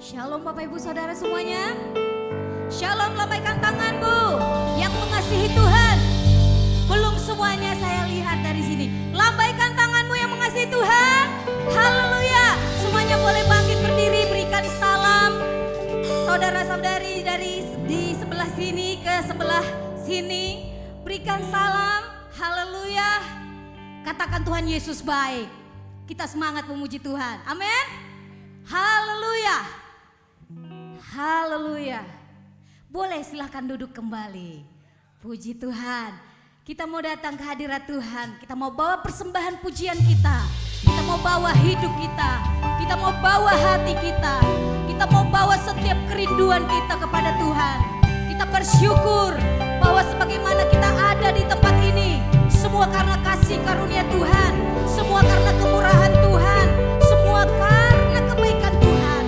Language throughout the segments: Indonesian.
Shalom Bapak Ibu Saudara semuanya. Shalom, lambaikan tanganmu yang mengasihi Tuhan. Belum semuanya saya lihat dari sini. Lambaikan tanganmu yang mengasihi Tuhan. Haleluya. Semuanya boleh bangkit berdiri, berikan salam. Saudara-saudari dari di sebelah sini ke sebelah sini, berikan salam. Haleluya. Katakan Tuhan Yesus baik. Kita semangat memuji Tuhan. Amin. Haleluya. Haleluya. Boleh silahkan duduk kembali. Puji Tuhan. Kita mau datang ke hadirat Tuhan. Kita mau bawa persembahan pujian kita. Kita mau bawa hidup kita. Kita mau bawa hati kita. Kita mau bawa setiap kerinduan kita kepada Tuhan. Kita bersyukur bahwa sebagaimana kita ada di tempat ini, semua karena kasih karunia Tuhan. Semua karena kemurahan Tuhan. Semua karena kebaikan Tuhan.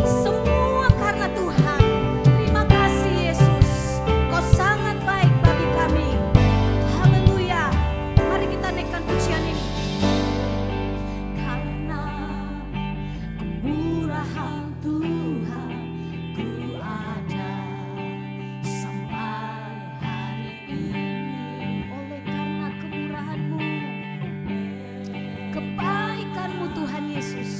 Semua karena Tuhan. Terima kasih Yesus. Kau sangat baik bagi kami. Haleluya. Mari kita naikkan pujian ini. Karena kemurahan Tuhan, ku ada sampai hari ini. Oleh karena kemurahan-Mu, kebaikan-Mu Tuhan Yesus.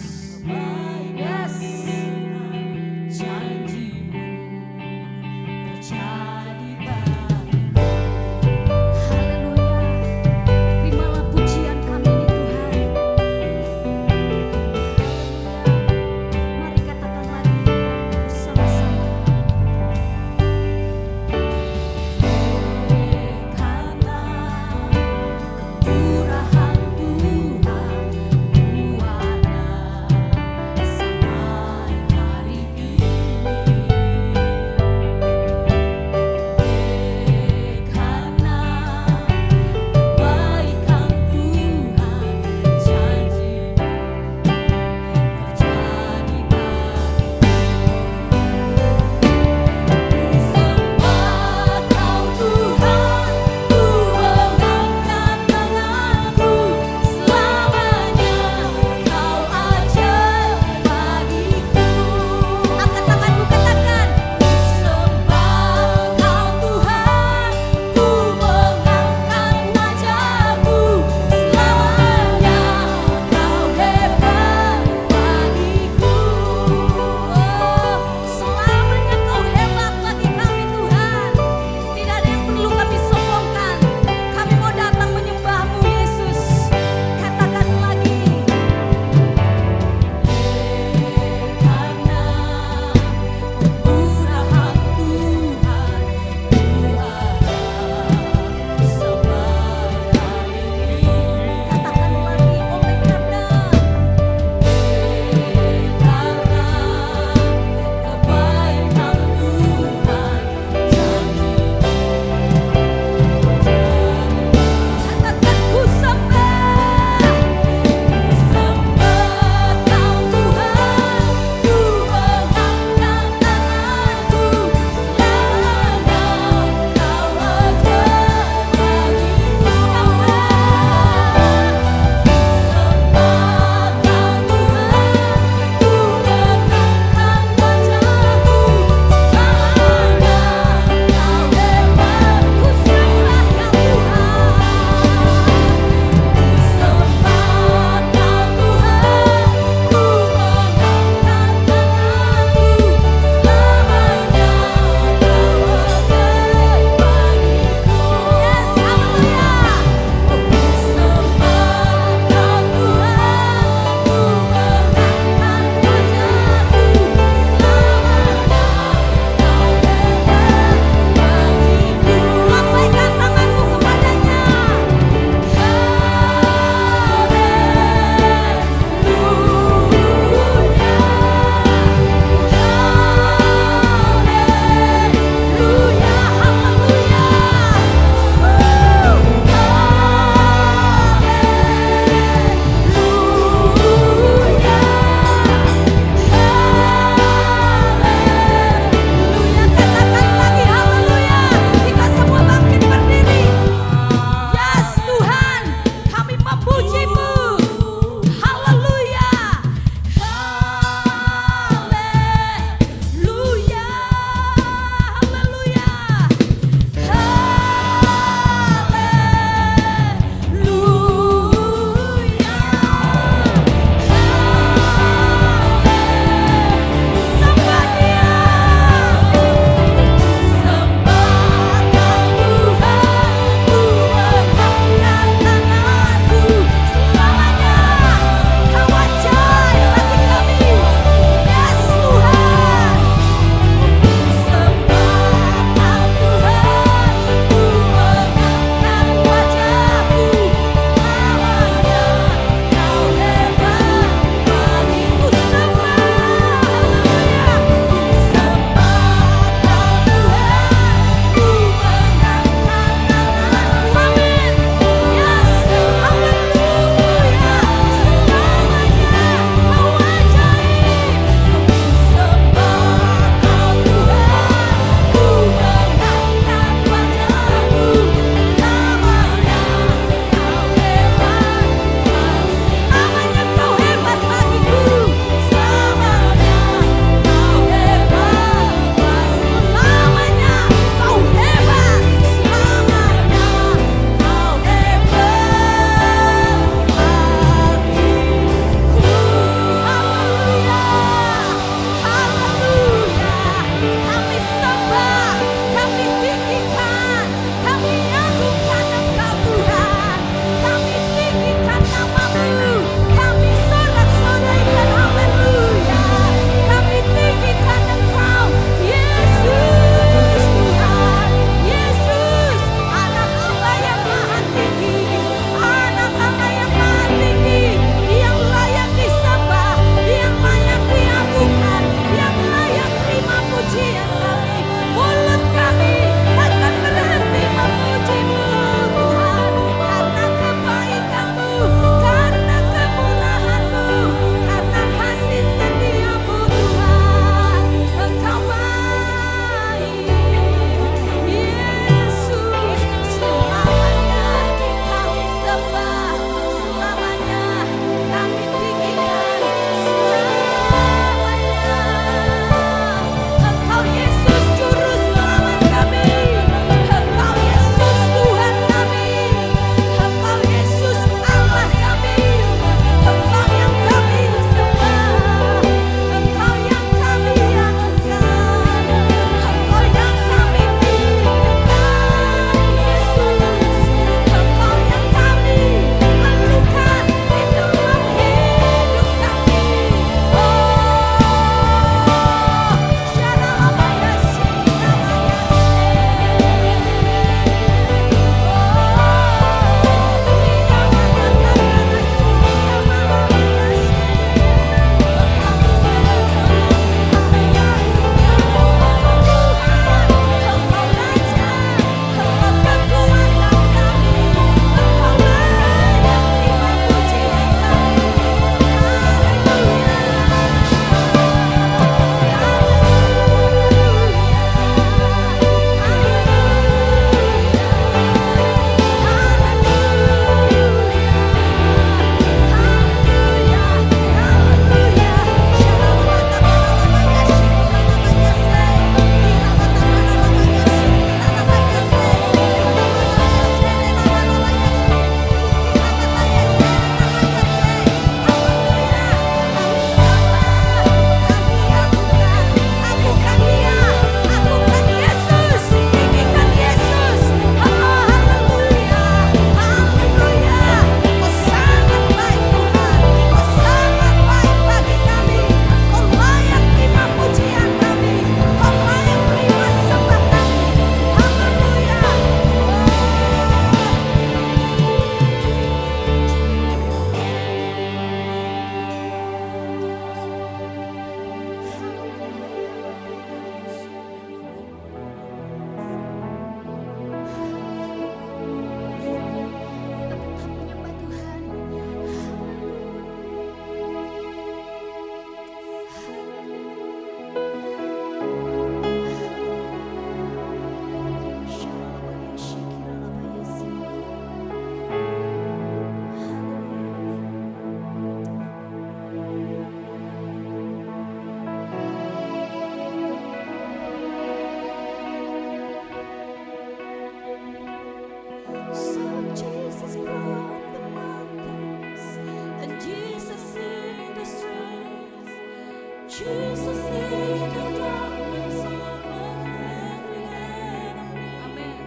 Jesus is the darkness over every enemy. Amen.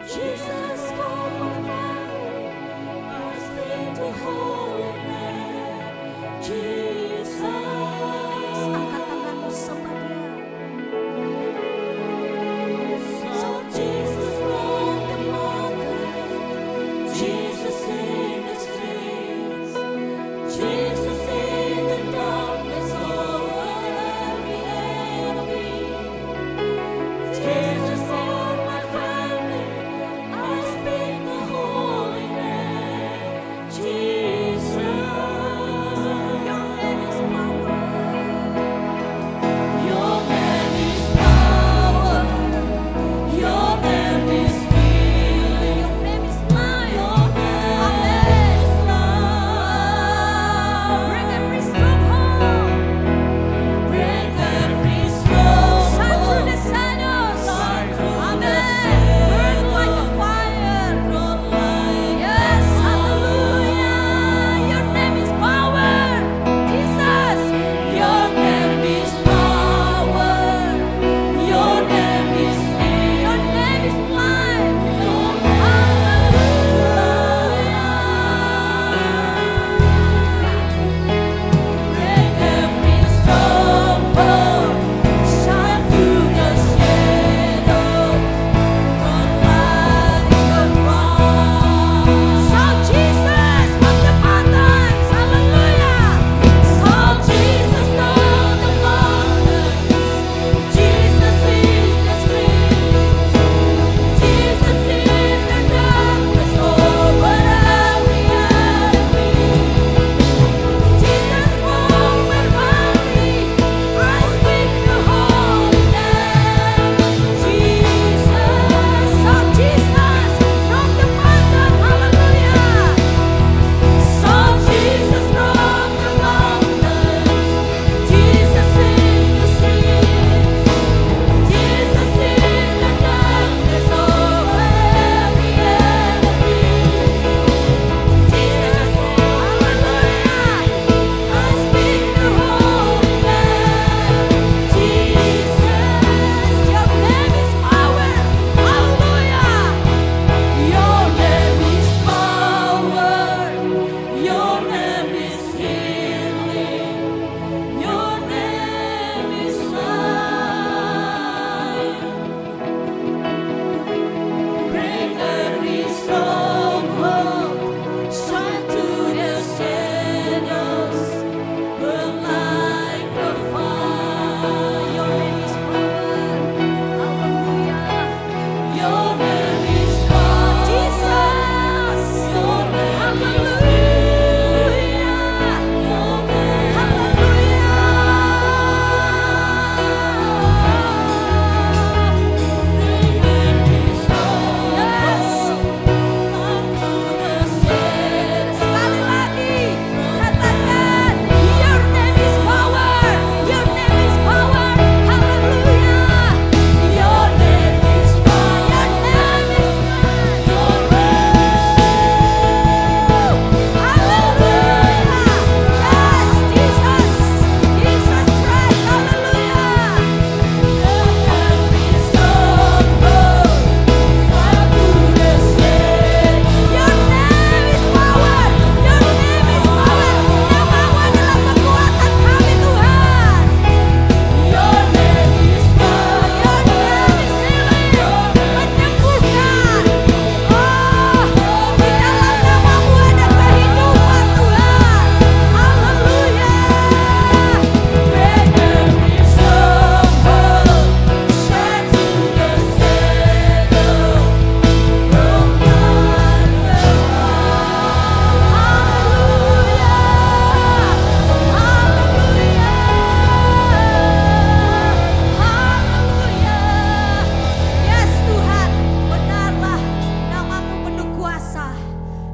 Jesus for my family, I sing to holy name. Jesus. Angkat tanganmu, sembah Dia. So Jesus from the mountain, Jesus in the streets, Jesus in the darkness over every enemy. Jesus for my family, I speak the holy name. Jesus. Your name is power. Your name is power. Your name is healing. Your name is life. Your name is love. Break every stronghold. Break every Shine through the stronghold. shadows. Shine through the Amen. Burn like a fire. Run like Yes, hallelujah. Your name is power. Jesus. your name is power. Your name is healing. Your name is life. Your name is break every stronghold. Shine through the shadows. Run like a fire. Shout Jesus from the mountains. Hallelujah. Shout Jesus on the mountains, Jesus in the streets, Jesus in the darkness over every enemy. Jesus for my family, I speak the holy name. Jesus, Shout Jesus from the mountain. Hallelujah. shout Jesus from the mountains, Jesus in the streets, Jesus in the darkness over every enemy. Jesus, hallelujah, I speak the holy name. Jesus, your name is power. Hallelujah. Your name is power. Your name is healing. Your name is life. Break every stronghold. Shine through the shadows. Burn like a fire. Your name is Hallelujah. Your name is power. Jesus. Your name is Hallelujah. Your name Sekali lagi katakan, Your name is power. Your name is power. Hallelujah. Your name is Your name is Hallelujah. Yes, Jesus. Jesus Christ. Hallelujah. Your name is power. Your name is power. Namamu adalah kekuatan kami, Tuhan. Your name is healing. Menyembuhkan. Oh, di dalam namamu ada kehidupan, Tuhan. Haleluya. Yes Tuhan, benarlah namamu penuh kuasa,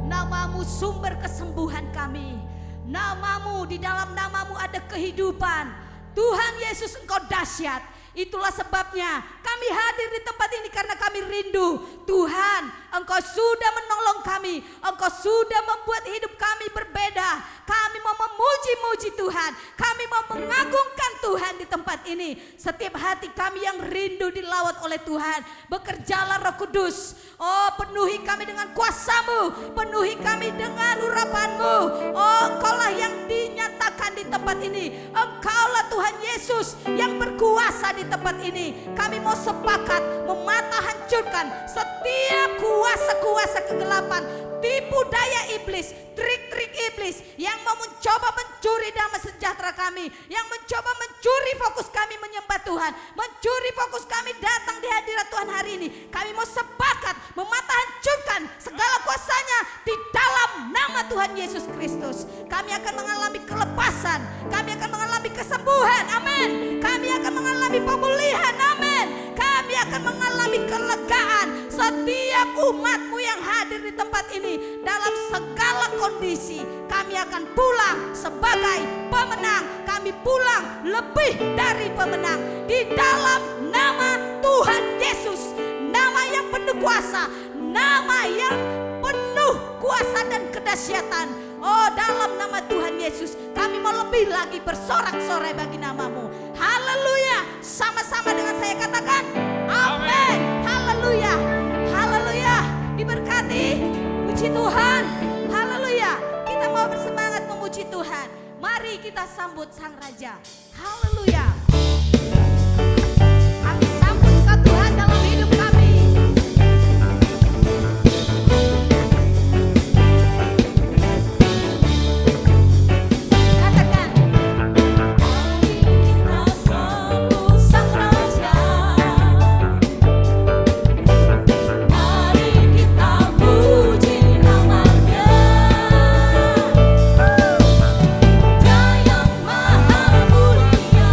namamu sumber kesembuhan kami, namamu, di dalam namamu ada kehidupan. Tuhan Yesus, Engkau dahsyat. Itulah sebabnya kami hadir di tempat ini karena kami rindu. Tuhan, Engkau sudah menolong kami. Engkau sudah membuat hidup kami berbeda. Kami mau memuji-muji Tuhan. Kami mau mengagungkan Tuhan di tempat ini. Setiap hati kami yang rindu dilawat oleh Tuhan. Bekerjalah Roh Kudus. Oh, penuhi kami dengan kuasa-Mu. Penuhi kami dengan urapan-Mu. Oh, Engkaulah yang dinyatakan di tempat ini. Engkaulah Tuhan Yesus yang berkuasa di tempat ini. Kami mau sepakat memata hancurkan setiap kuasa-kuasa kegelapan, tipu daya iblis, trik-trik iblis yang mau mencoba mencuri damai sejahtera kami, yang mencoba mencuri fokus kami menyembah Tuhan, mencuri fokus kami datang di hadirat Tuhan hari ini. Kami mau sepakat memata hancurkan segala kuasanya di dalam nama Tuhan Yesus Kristus. Kami akan mengalami kelepasan, kami akan mengalami kesembuhan, amin. Kami akan mengalami pemulihan, amin. Kami akan mengalami kelegaan. Setiap umat-Mu yang hadir di tempat ini dalam segala kondisi, kami akan pulang sebagai pemenang. Kami pulang lebih dari pemenang di dalam nama Tuhan Yesus, nama yang penuh kuasa, nama yang penuh kuasa dan kedahsyatan. Oh, dalam nama Tuhan Yesus kami mau lebih lagi bersorak-sorai bagi nama-Mu. Haleluya. Sama-sama dengan saya katakan amin. Haleluya. Haleluya. Diberkati. Puji Tuhan. Haleluya. Kita mau bersemangat memuji Tuhan. Mari kita sambut Sang Raja. Haleluya. Kami sambut Kau Tuhan dalam hidup kami. Katakan. Kita sambut Sang Raja. Mari kita puji namanya. Dia yang maha mulia,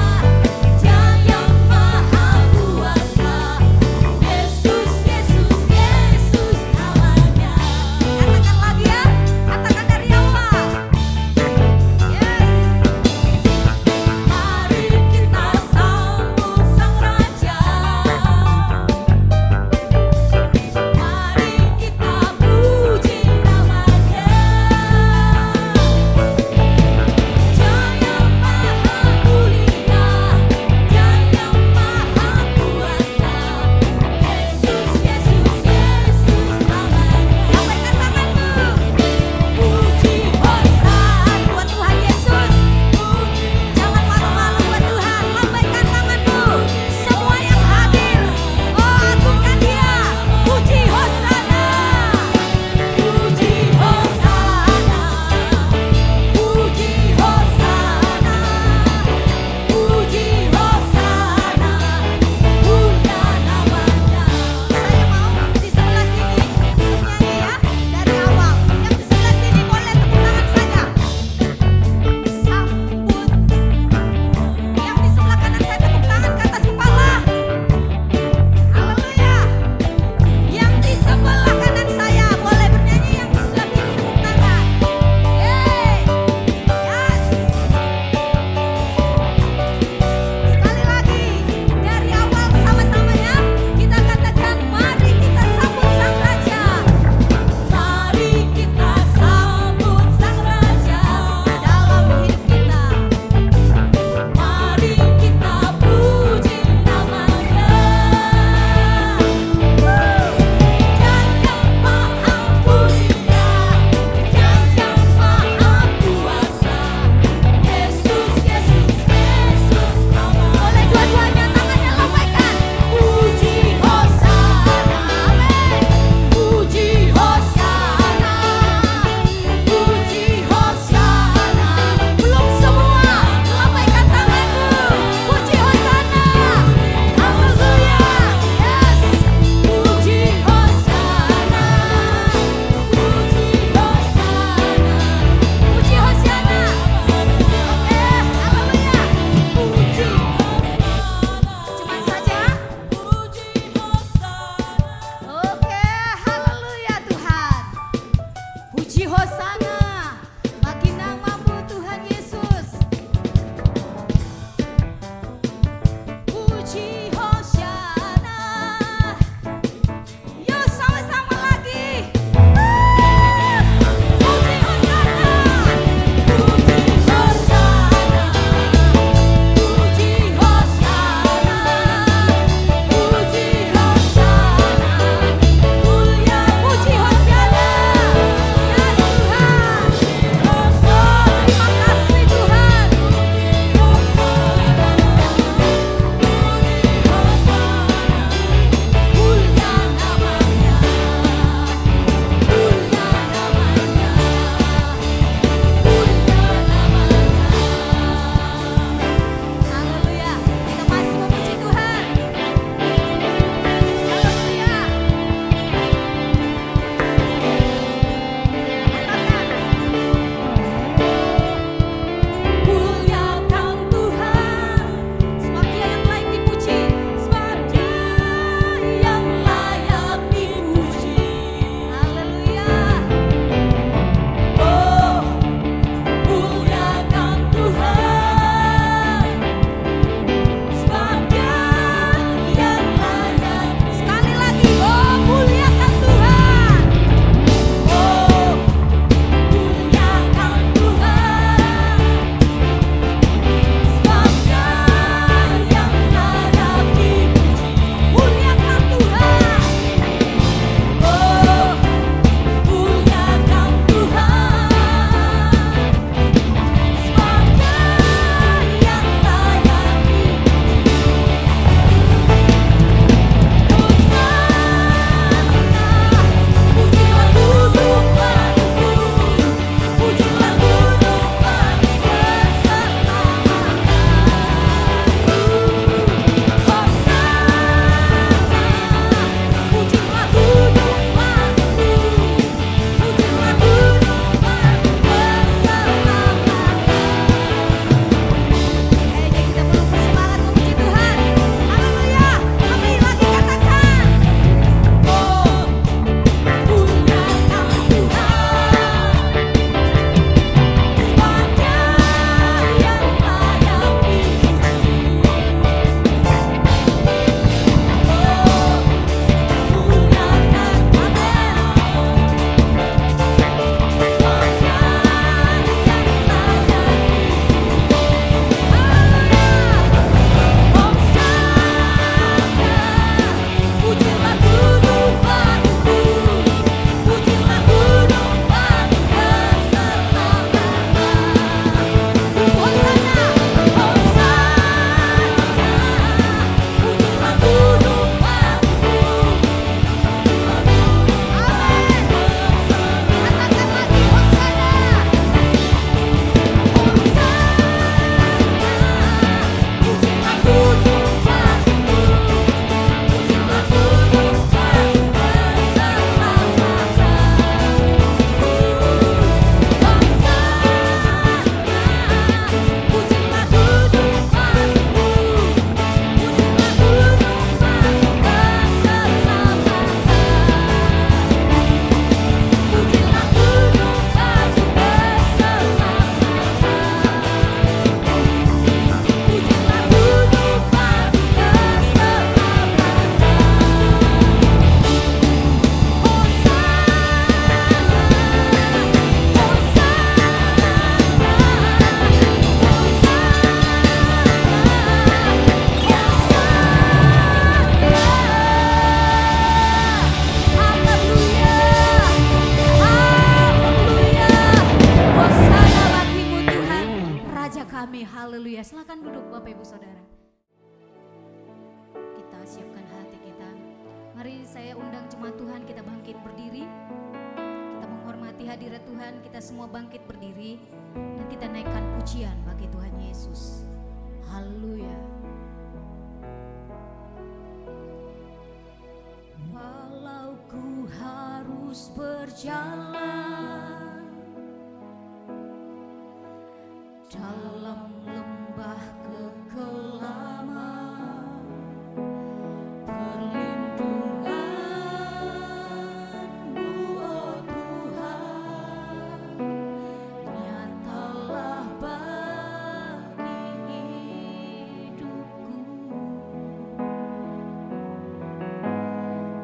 duduk Bapak Ibu Saudara. Kita siapkan hati kita. Mari saya undang jemaat Tuhan, kita bangkit berdiri. Kita menghormati hadirat Tuhan, kita semua bangkit berdiri. Dan kita naikkan pujian bagi Tuhan Yesus. Haleluya. Walau ku harus berjalan dalam lembah kekelaman, perlindungan-Mu, oh Tuhan, nyatalah bagi hidupku.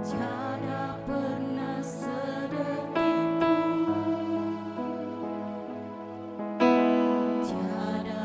Tiada pernah sedetik pun, tiada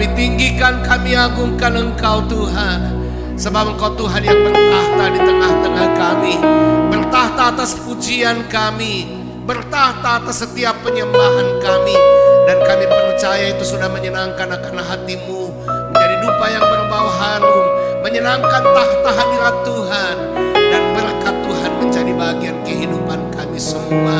Kami tinggikan, kami agungkan Engkau Tuhan. Sebab Engkau Tuhan yang bertahta di tengah-tengah kami, bertahta atas pujian kami, bertahta atas setiap penyembahan kami. Dan kami percaya itu sudah menyenangkan akan hati-Mu, menjadi dupa yang berbau harum, menyenangkan tahta hadirat Tuhan. Dan berkat Tuhan menjadi bagian kehidupan kami semua.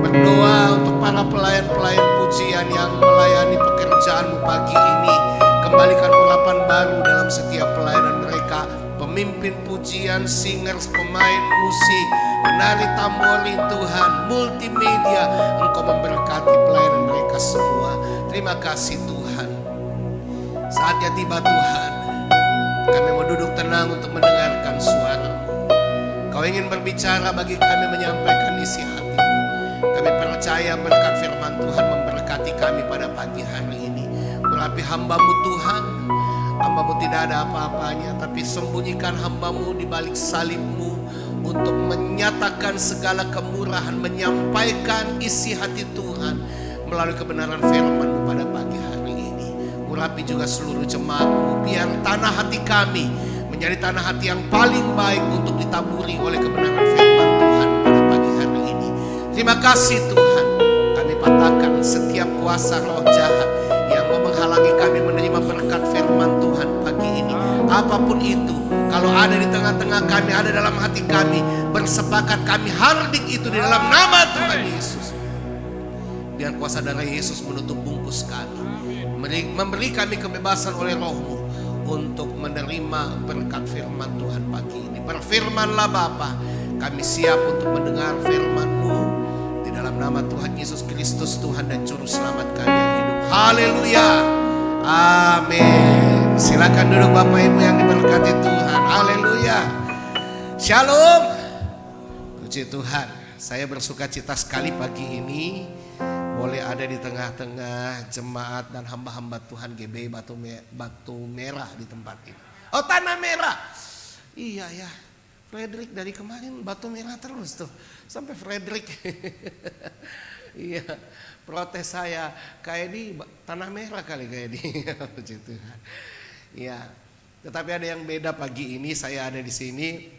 Berdoa untuk para pelayan-pelayan pujian yang melayani pekerjaan-Mu pagi ini. Kembalikan urapan baru dalam setiap pelayanan mereka. Pemimpin pujian, singers, pemain musik, penari tamborin Tuhan, multimedia. Engkau memberkati pelayanan mereka semua. Terima kasih Tuhan. Saatnya tiba Tuhan. Kami mau duduk tenang untuk mendengarkan suara-Mu. Kau ingin berbicara bagi kami, menyampaikan isi hati. Kami percaya berkat firman Tuhan memberkati kami pada pagi hari ini. Urapi hamba-Mu Tuhan. Hamba-Mu tidak ada apa-apanya, tapi sembunyikan hamba-Mu di balik salib-Mu untuk menyatakan segala kemurahan, menyampaikan isi hati Tuhan melalui kebenaran firman-Mu pada pagi hari ini. Urapi juga seluruh jemaat-Mu, biar tanah hati kami menjadi tanah hati yang paling baik untuk ditaburi oleh kebenaran firman Tuhan pada pagi hari ini. Terima kasih Tuhan. Kami patahkan setiap kuasa roh jahat yang mau menghalangi kami menerima berkat firman Tuhan pagi ini. Apapun itu, kalau ada di tengah-tengah kami, ada dalam hati kami, bersepakat kami hardik itu di dalam nama Tuhan Yesus. Biar kuasa darah Yesus menutup bungkus kami, memberi kami kebebasan oleh roh-Mu untuk menerima berkat firman Tuhan pagi ini. Berfirmanlah Bapa, kami siap untuk mendengar firman-Mu di dalam nama Tuhan Yesus Kristus, Tuhan dan Juru Selamat kami yang hidup. Haleluya, amin. Silakan duduk Bapak Ibu yang diberkati Tuhan. Haleluya, shalom. Puji Tuhan, saya bersuka cita sekali pagi ini boleh ada di tengah-tengah jemaat dan hamba-hamba Tuhan GBI Batu Merah di tempat ini. Oh, Tanah Merah. Iya ya, Frederick dari kemarin Batu Merah terus tuh, sampai Frederick. Iya, protes saya kayak di Tanah Merah kali kayak di. Puji Tuhan. Iya, tetapi ada yang beda pagi ini. Saya ada di sini.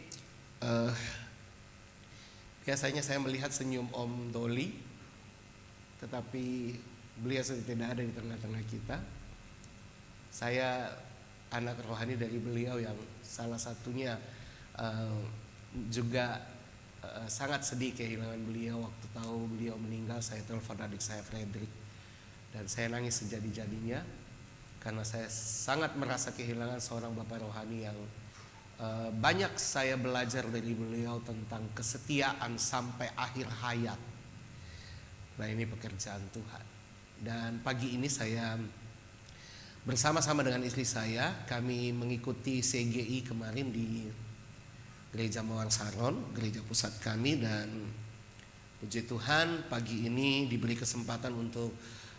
Biasanya saya melihat senyum Om Doli, tetapi beliau sudah tidak ada di tengah-tengah kita. Saya anak rohani dari beliau yang salah satunya juga sangat sedih kehilangan beliau. Waktu tahu beliau meninggal, saya telepon adik saya Frederick dan saya nangis sejadi-jadinya karena saya sangat merasa kehilangan seorang bapak rohani yang banyak saya belajar dari beliau tentang kesetiaan sampai akhir hayat. Nah, ini pekerjaan Tuhan. Dan pagi ini saya bersama-sama dengan istri saya, kami mengikuti CGI kemarin di Gereja Mawar Saron, gereja pusat kami. Dan puji Tuhan pagi ini diberi kesempatan untuk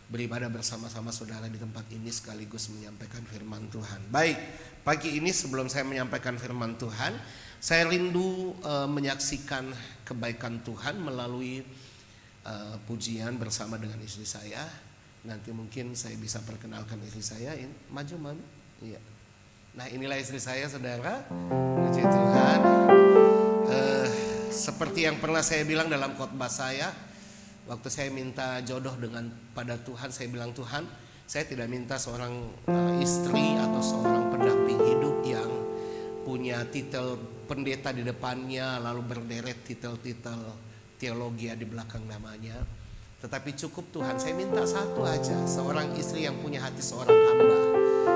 beribadah bersama-sama saudara di tempat ini sekaligus menyampaikan firman Tuhan. Baik, pagi ini sebelum saya menyampaikan firman Tuhan, saya rindu menyaksikan kebaikan Tuhan melalui pujian bersama dengan istri saya. Nanti mungkin saya bisa perkenalkan istri saya. Maju Mami. Iya. Nah, inilah istri saya saudara. Puji Tuhan. Seperti yang pernah saya bilang dalam khotbah saya, waktu saya minta jodoh pada Tuhan, saya bilang, Tuhan, saya tidak minta seorang istri atau seorang pendamping hidup yang punya titel pendeta di depannya lalu berderet titel-titel teologi di belakang namanya. Tetapi cukup Tuhan, saya minta satu aja, seorang istri yang punya hati seorang hamba.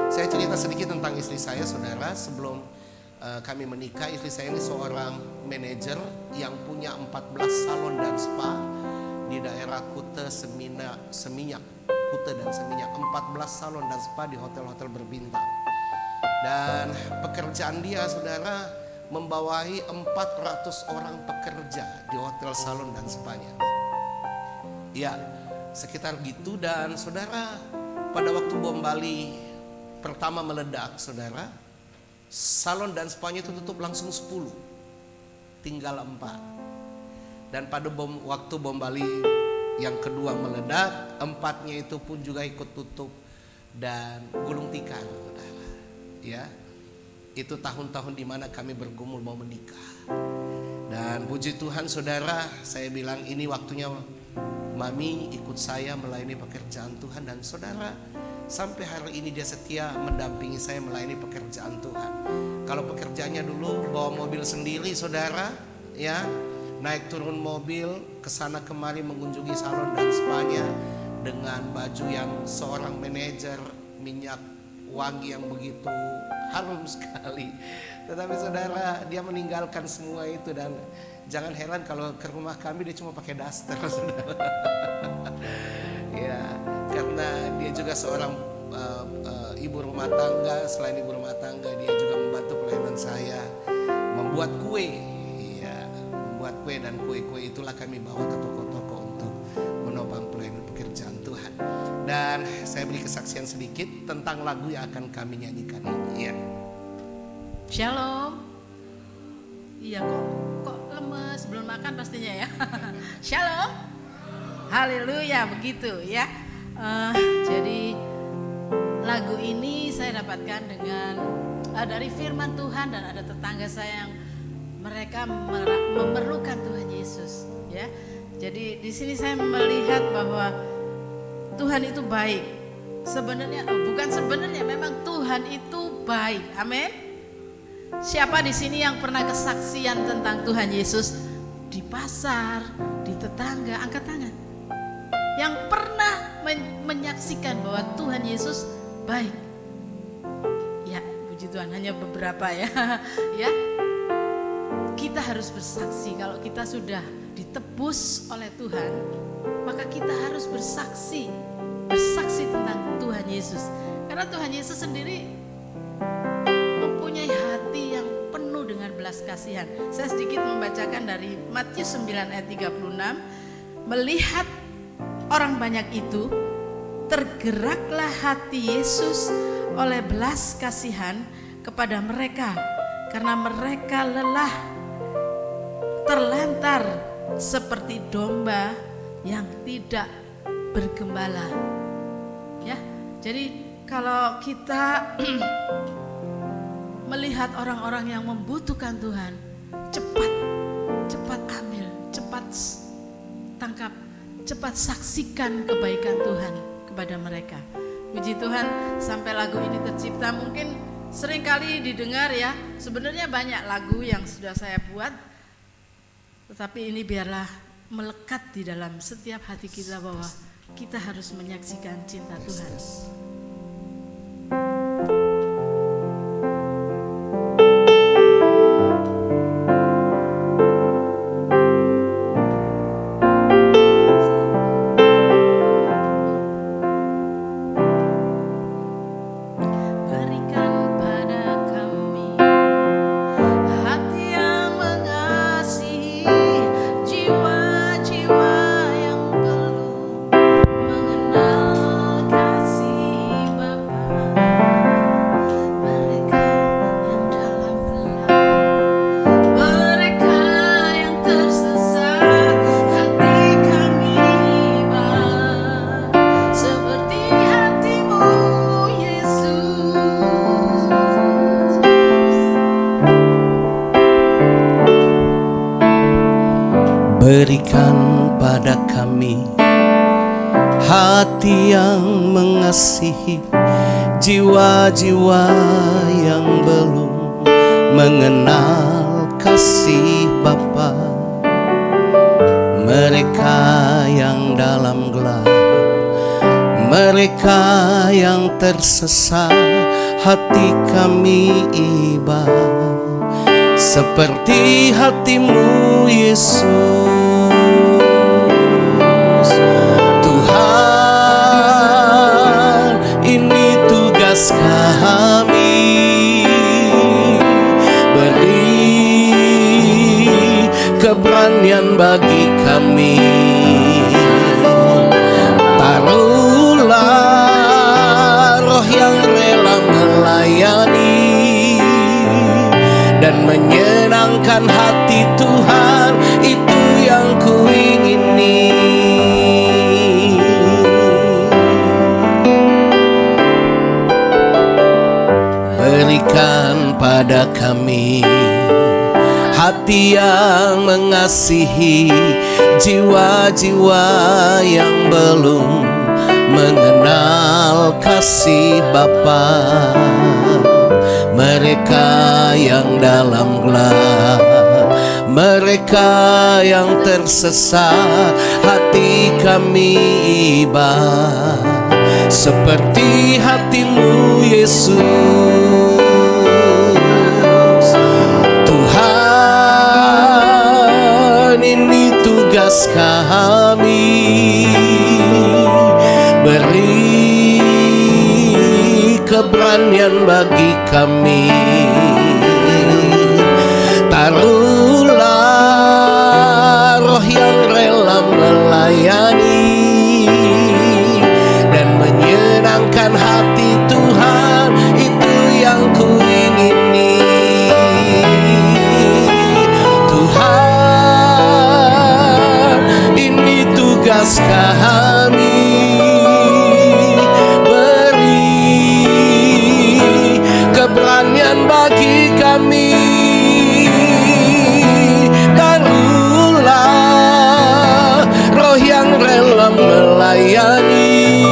Saya cerita sedikit tentang istri saya saudara. Sebelum kami menikah, istri saya ini seorang manajer yang punya 14 salon dan spa di daerah Kuta, Seminyak, Kuta dan Seminyak. 14 salon dan spa di hotel-hotel berbintang. Dan pekerjaan dia saudara membawahi 400 orang pekerja di hotel salon dan spanya. Ya, sekitar gitu. Dan saudara, pada waktu bom Bali pertama meledak saudara, salon dan spanya itu tutup langsung 10, tinggal 4. Dan pada waktu bom Bali yang kedua meledak, 4-nya itu pun juga ikut tutup. dan gulung tikar, saudara. Ya, itu tahun-tahun dimana kami bergumul mau menikah. Dan puji Tuhan saudara, saya bilang ini waktunya Mami ikut saya melayani pekerjaan Tuhan. Dan saudara, sampai hari ini dia setia mendampingi saya melayani pekerjaan Tuhan. Kalau pekerjaannya dulu bawa mobil sendiri saudara, ya, naik turun mobil kesana kemari mengunjungi salon dan spanya dengan baju yang seorang manajer, minyak wangi yang begitu harum sekali. Tetapi saudara, dia meninggalkan semua itu, dan jangan heran kalau ke rumah kami dia cuma pakai daster, saudara. Ya, karena dia juga seorang ibu rumah tangga. Selain ibu rumah tangga, dia juga membantu pelayanan saya membuat kue. Ya, membuat kue, dan kue-kue itulah kami bawa ke toko-toko untuk menopang pelayanan pekerjaan Tuhan. Dan saya beri kesaksian sedikit tentang lagu yang akan kami nyanyikan ini. Ya. Shalom. Iya, kok lemes belum makan pastinya ya. Shalom. Haleluya, begitu ya. Jadi lagu ini saya dapatkan dengan dari firman Tuhan, dan ada tetangga saya yang mereka memerlukan Tuhan Yesus ya. Jadi di sini saya melihat bahwa Tuhan itu baik. Sebenarnya memang Tuhan itu baik. Amin. Siapa di sini yang pernah kesaksian tentang Tuhan Yesus di pasar, di tetangga, angkat tangan. Yang pernah menyaksikan bahwa Tuhan Yesus baik. Ya, puji Tuhan, hanya beberapa ya. Ya. Kita harus bersaksi kalau kita sudah ditebus oleh Tuhan, maka kita harus bersaksi tentang Tuhan Yesus. Karena Tuhan Yesus sendiri mempunyai hati yang penuh dengan belas kasihan. Saya sedikit membacakan dari Matius 9 ayat 36. Melihat orang banyak itu, tergeraklah hati Yesus oleh belas kasihan kepada mereka, karena mereka lelah, terlantar seperti domba yang tidak bergembala. Ya, jadi kalau kita melihat orang-orang yang membutuhkan Tuhan, cepat ambil, cepat tangkap, cepat saksikan kebaikan Tuhan kepada mereka. Puji Tuhan, sampai lagu ini tercipta mungkin sering kali didengar ya. Sebenarnya banyak lagu yang sudah saya buat, tetapi ini biarlah melekat di dalam setiap hati kita bahwa kita harus menyaksikan cinta Tuhan. Berikan pada kami hati yang mengasihi jiwa-jiwa yang belum mengenal kasih Bapa. Mereka yang dalam gelap, mereka yang tersesat, hati kami iba seperti hatimu Yesus. Tuhan, ini tugas kami, beri keberanian bagi kami. Taruhlah roh yang rela melayani dan menyenangkan hati Tuhan, itu yang kuingini. kepada kami, hati yang mengasihi jiwa-jiwa yang belum mengenal kasih Bapa. Mereka yang dalam gelap, mereka yang tersesat, hati kami iba seperti hatimu Yesus. Tuhan, ini tugas kami, beri keberanian bagi kami. Taruhlah roh yang rela melayani dan menyenangkan hati Tuhan, itu yang kuingini. Tuhan, ini tugas kami, keberanian bagi kami. Taruhlah roh yang rela melayani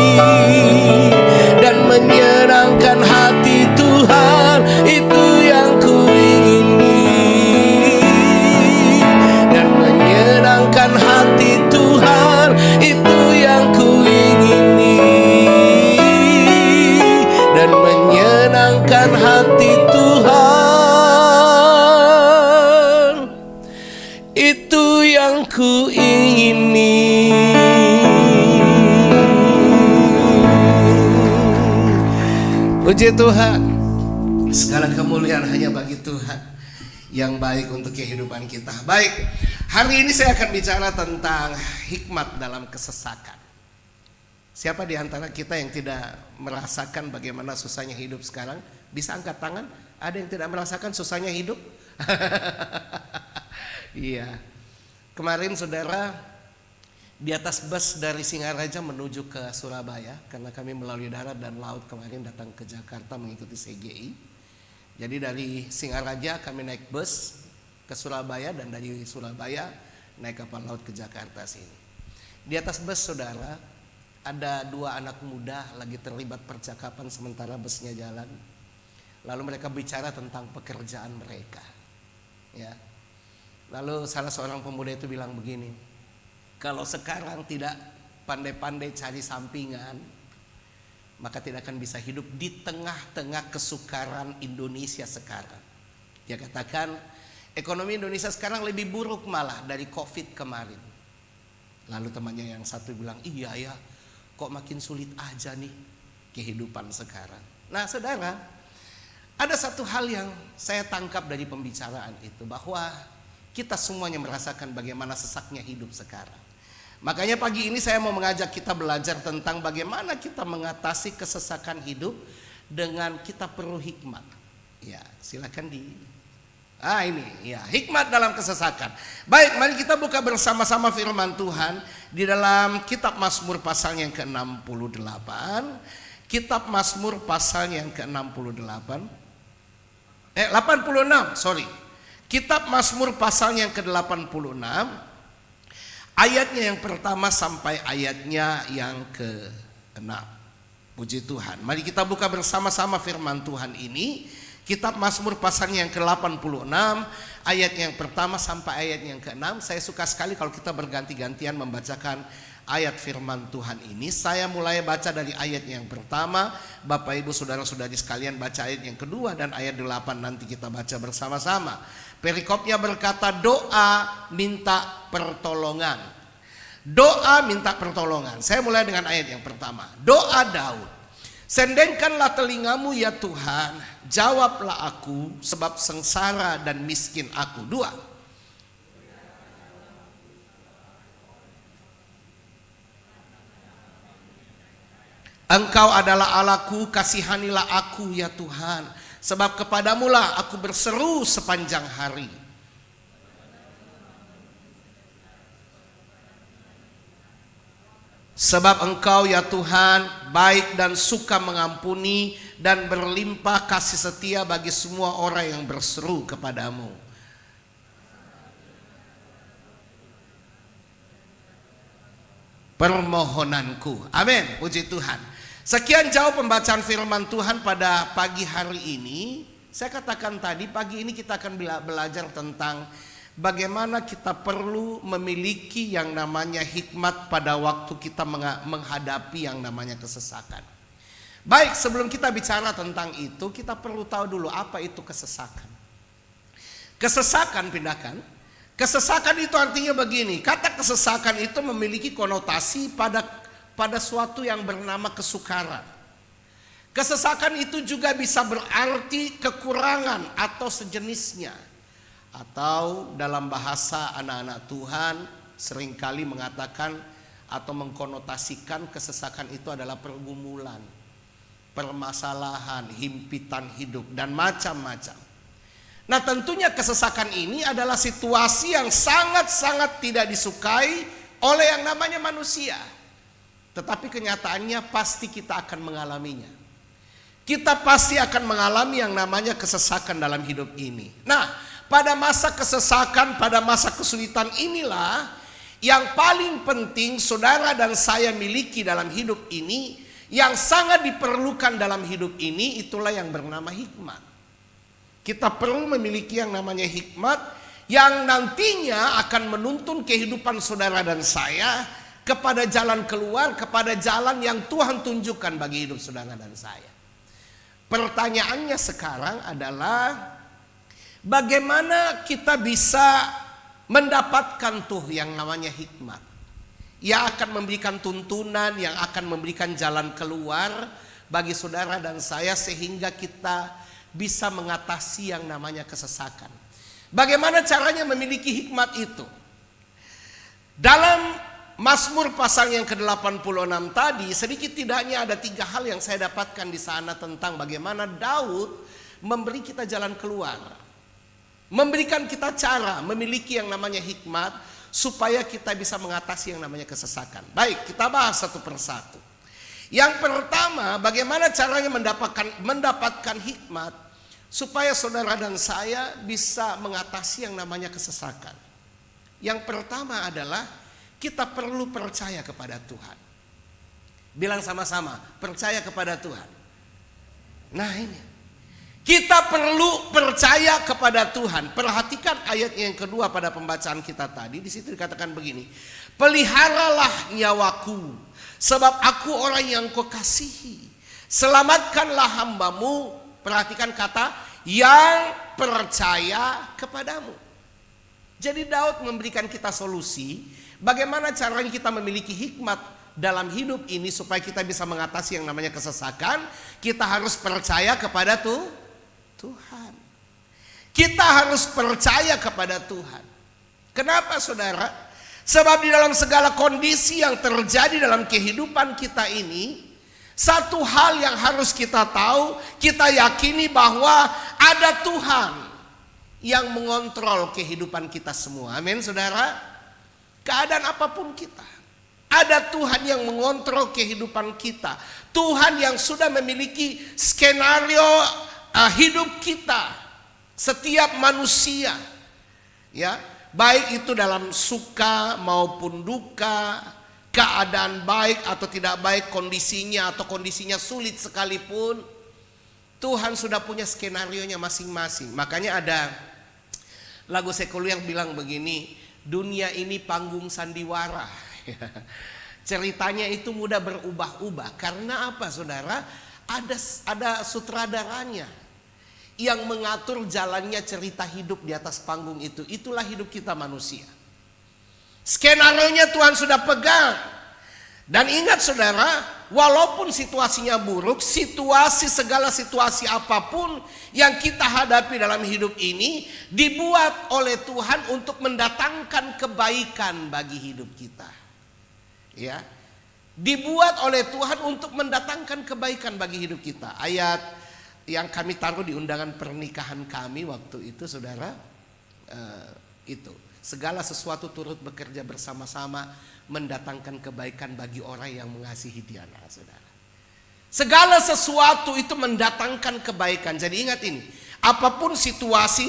dan menyenangkan hati Tuhan, itu yang kuingini. Dan menyenangkan hati Tuhan, itu yang kuingini. Dan menyenangkan hati Tuhan, itu yang kuingini. Puji Tuhan, segala kemuliaan hanya bagi Tuhan yang baik untuk kehidupan kita. Baik, hari ini saya akan bicara tentang hikmat dalam kesesakan. Siapa di antara kita yang tidak merasakan bagaimana susahnya hidup sekarang? Bisa angkat tangan? Ada yang tidak merasakan susahnya hidup? Iya. Kemarin saudara, di atas bus dari Singaraja menuju ke Surabaya, karena kami melalui darat dan laut kemarin datang ke Jakarta mengikuti CGI. Jadi dari Singaraja kami naik bus ke Surabaya, dan dari Surabaya naik kapal laut ke Jakarta sini. Di atas bus saudara, ada dua anak muda lagi terlibat percakapan sementara busnya jalan. Lalu mereka bicara tentang pekerjaan mereka. Ya. Lalu salah seorang pemuda itu bilang begini, kalau sekarang tidak pandai-pandai cari sampingan, maka tidak akan bisa hidup di tengah-tengah kesukaran Indonesia sekarang. Dia katakan, ekonomi Indonesia sekarang lebih buruk malah dari COVID kemarin. Lalu temannya yang satu bilang, iya ya, kok makin sulit aja nih kehidupan sekarang. Nah saudara, ada satu hal yang saya tangkap dari pembicaraan itu, bahwa kita semuanya merasakan bagaimana sesaknya hidup sekarang. Makanya pagi ini saya mau mengajak kita belajar tentang bagaimana kita mengatasi kesesakan hidup dengan kita perlu hikmat. Ya, silakan ini ya, hikmat dalam kesesakan. Baik, mari kita buka bersama-sama firman Tuhan di dalam kitab Mazmur pasal yang ke-68. Kitab Mazmur pasal yang ke-86. 86, sorry. Kitab Mazmur pasal yang ke-86, ayatnya yang pertama sampai ayatnya yang ke-6. Puji Tuhan. Mari kita buka bersama-sama firman Tuhan ini. Kitab Mazmur pasal yang ke-86, ayat yang pertama sampai ayat yang ke-6. Saya suka sekali kalau kita berganti-gantian membacakan ayat firman Tuhan ini. Saya mulai baca dari ayat yang pertama, Bapak Ibu saudara-saudari sekalian baca ayat yang kedua, dan ayat 8 nanti kita baca bersama-sama. Perikopnya berkata, doa minta pertolongan. Doa minta pertolongan. Saya mulai dengan ayat yang pertama. Doa Daud. Sendengkanlah telingamu ya Tuhan, jawablah aku, sebab sengsara dan miskin aku. 2. Engkau adalah Allahku, kasihanilah aku ya Tuhan, sebab kepadamulah aku berseru sepanjang hari. Sebab Engkau ya Tuhan baik dan suka mengampuni, dan berlimpah kasih setia bagi semua orang yang berseru kepadamu. Permohonanku. Amin. Puji Tuhan. Sekian jauh pembacaan firman Tuhan pada pagi hari ini. Saya katakan tadi, pagi ini kita akan belajar tentang bagaimana kita perlu memiliki yang namanya hikmat pada waktu kita menghadapi yang namanya kesesakan. Baik, sebelum kita bicara tentang itu, kita perlu tahu dulu apa itu kesesakan. Kesesakan, pindahkan. Kesesakan itu artinya begini, kata kesesakan itu memiliki konotasi pada suatu yang bernama kesukaran. Kesesakan itu juga bisa berarti kekurangan atau sejenisnya. Atau dalam bahasa anak-anak Tuhan seringkali mengatakan atau mengkonotasikan kesesakan itu adalah pergumulan, permasalahan, himpitan hidup, dan macam-macam. Nah, tentunya kesesakan ini adalah situasi yang sangat-sangat tidak disukai oleh yang namanya manusia. Tetapi kenyataannya pasti kita akan mengalaminya. Kita pasti akan mengalami yang namanya kesesakan dalam hidup ini. Nah, pada masa kesesakan, pada masa kesulitan inilah yang paling penting saudara dan saya miliki dalam hidup ini, yang sangat diperlukan dalam hidup ini, itulah yang bernama hikmat. Kita perlu memiliki yang namanya hikmat yang nantinya akan menuntun kehidupan saudara dan saya kepada jalan keluar, kepada jalan yang Tuhan tunjukkan bagi hidup saudara dan saya. Pertanyaannya sekarang adalah bagaimana kita bisa mendapatkan tuh yang namanya hikmat, yang akan memberikan tuntunan, yang akan memberikan jalan keluar bagi saudara dan saya sehingga kita bisa mengatasi yang namanya kesesakan. Bagaimana caranya memiliki hikmat itu? Dalam Mazmur pasal yang ke-86 tadi, sedikit tidaknya ada 3 hal yang saya dapatkan di sana tentang bagaimana Daud memberi kita jalan keluar, memberikan kita cara memiliki yang namanya hikmat supaya kita bisa mengatasi yang namanya kesesakan. Baik, kita bahas satu persatu. Yang pertama, bagaimana caranya mendapatkan hikmat supaya saudara dan saya bisa mengatasi yang namanya kesesakan. Yang pertama adalah kita perlu percaya kepada Tuhan. Bilang sama-sama, percaya kepada Tuhan. Nah ini, kita perlu percaya kepada Tuhan. Perhatikan ayat yang kedua pada pembacaan kita tadi. Di situ dikatakan begini, peliharalah nyawaku, sebab aku orang yang kau kasihi. Selamatkanlah hambamu. Perhatikan kata, yang percaya kepadamu. Jadi Daud memberikan kita solusi. Bagaimana caranya kita memiliki hikmat dalam hidup ini supaya kita bisa mengatasi yang namanya kesesakan? Kita harus percaya kepada Tuhan. Kita harus percaya kepada Tuhan. Kenapa saudara? Sebab di dalam segala kondisi yang terjadi dalam kehidupan kita ini, satu hal yang harus kita tahu, kita yakini bahwa ada Tuhan yang mengontrol kehidupan kita semua. Amin saudara. Keadaan apapun kita, ada Tuhan yang mengontrol kehidupan kita. Tuhan yang sudah memiliki skenario hidup kita, setiap manusia, ya, baik itu dalam suka maupun duka, keadaan baik atau tidak baik kondisinya atau kondisinya sulit sekalipun, Tuhan sudah punya skenarionya masing-masing. Makanya ada lagu sekuler yang bilang begini, dunia ini panggung sandiwara. Ceritanya itu mudah berubah-ubah. Karena apa saudara? Ada sutradaranya yang mengatur jalannya cerita hidup di atas panggung itu. Itulah hidup kita manusia. Skenarionya Tuhan sudah pegang. Dan ingat saudara, walaupun situasinya buruk, segala situasi apapun yang kita hadapi dalam hidup ini dibuat oleh Tuhan untuk mendatangkan kebaikan bagi hidup kita. Ya. Dibuat oleh Tuhan untuk mendatangkan kebaikan bagi hidup kita. Ayat yang kami taruh di undangan pernikahan kami waktu itu saudara, itu. Segala sesuatu turut bekerja bersama-sama mendatangkan kebaikan bagi orang yang mengasihi dia, saudara. Segala sesuatu itu mendatangkan kebaikan. Jadi ingat ini, apapun situasi,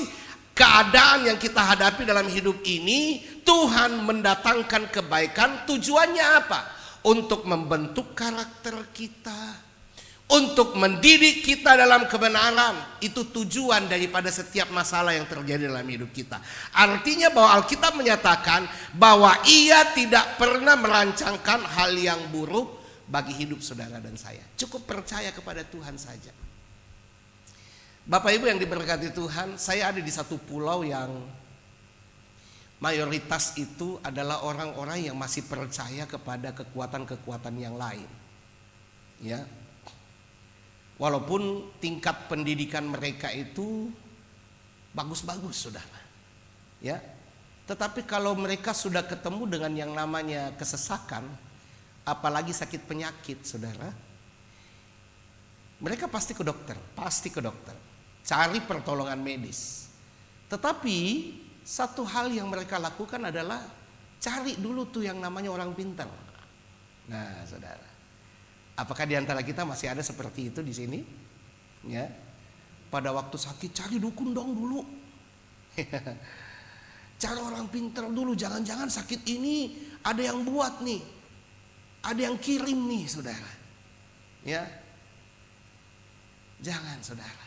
keadaan yang kita hadapi dalam hidup ini, Tuhan mendatangkan kebaikan. Tujuannya apa? Untuk membentuk karakter kita, untuk mendidik kita dalam kebenaran. Itu tujuan daripada setiap masalah yang terjadi dalam hidup kita. Artinya bahwa Alkitab menyatakan bahwa Ia tidak pernah merancangkan hal yang buruk bagi hidup saudara dan saya. Cukup percaya kepada Tuhan saja. Bapak Ibu yang diberkati Tuhan, saya ada di satu pulau yang mayoritas itu adalah orang-orang yang masih percaya kepada kekuatan-kekuatan yang lain. Ya. Walaupun tingkat pendidikan mereka itu bagus-bagus, saudara. Ya. Tetapi kalau mereka sudah ketemu dengan yang namanya kesesakan, apalagi sakit penyakit, saudara, mereka pasti ke dokter, cari pertolongan medis. Tetapi satu hal yang mereka lakukan adalah cari dulu tuh yang namanya orang pintar. Nah, saudara, apakah di antara kita masih ada seperti itu di sini? Ya, pada waktu sakit cari dukun dong dulu. Cari orang pintar dulu, jangan-jangan sakit ini ada yang buat nih. Ada yang kirim nih, saudara. Ya. Jangan, saudara.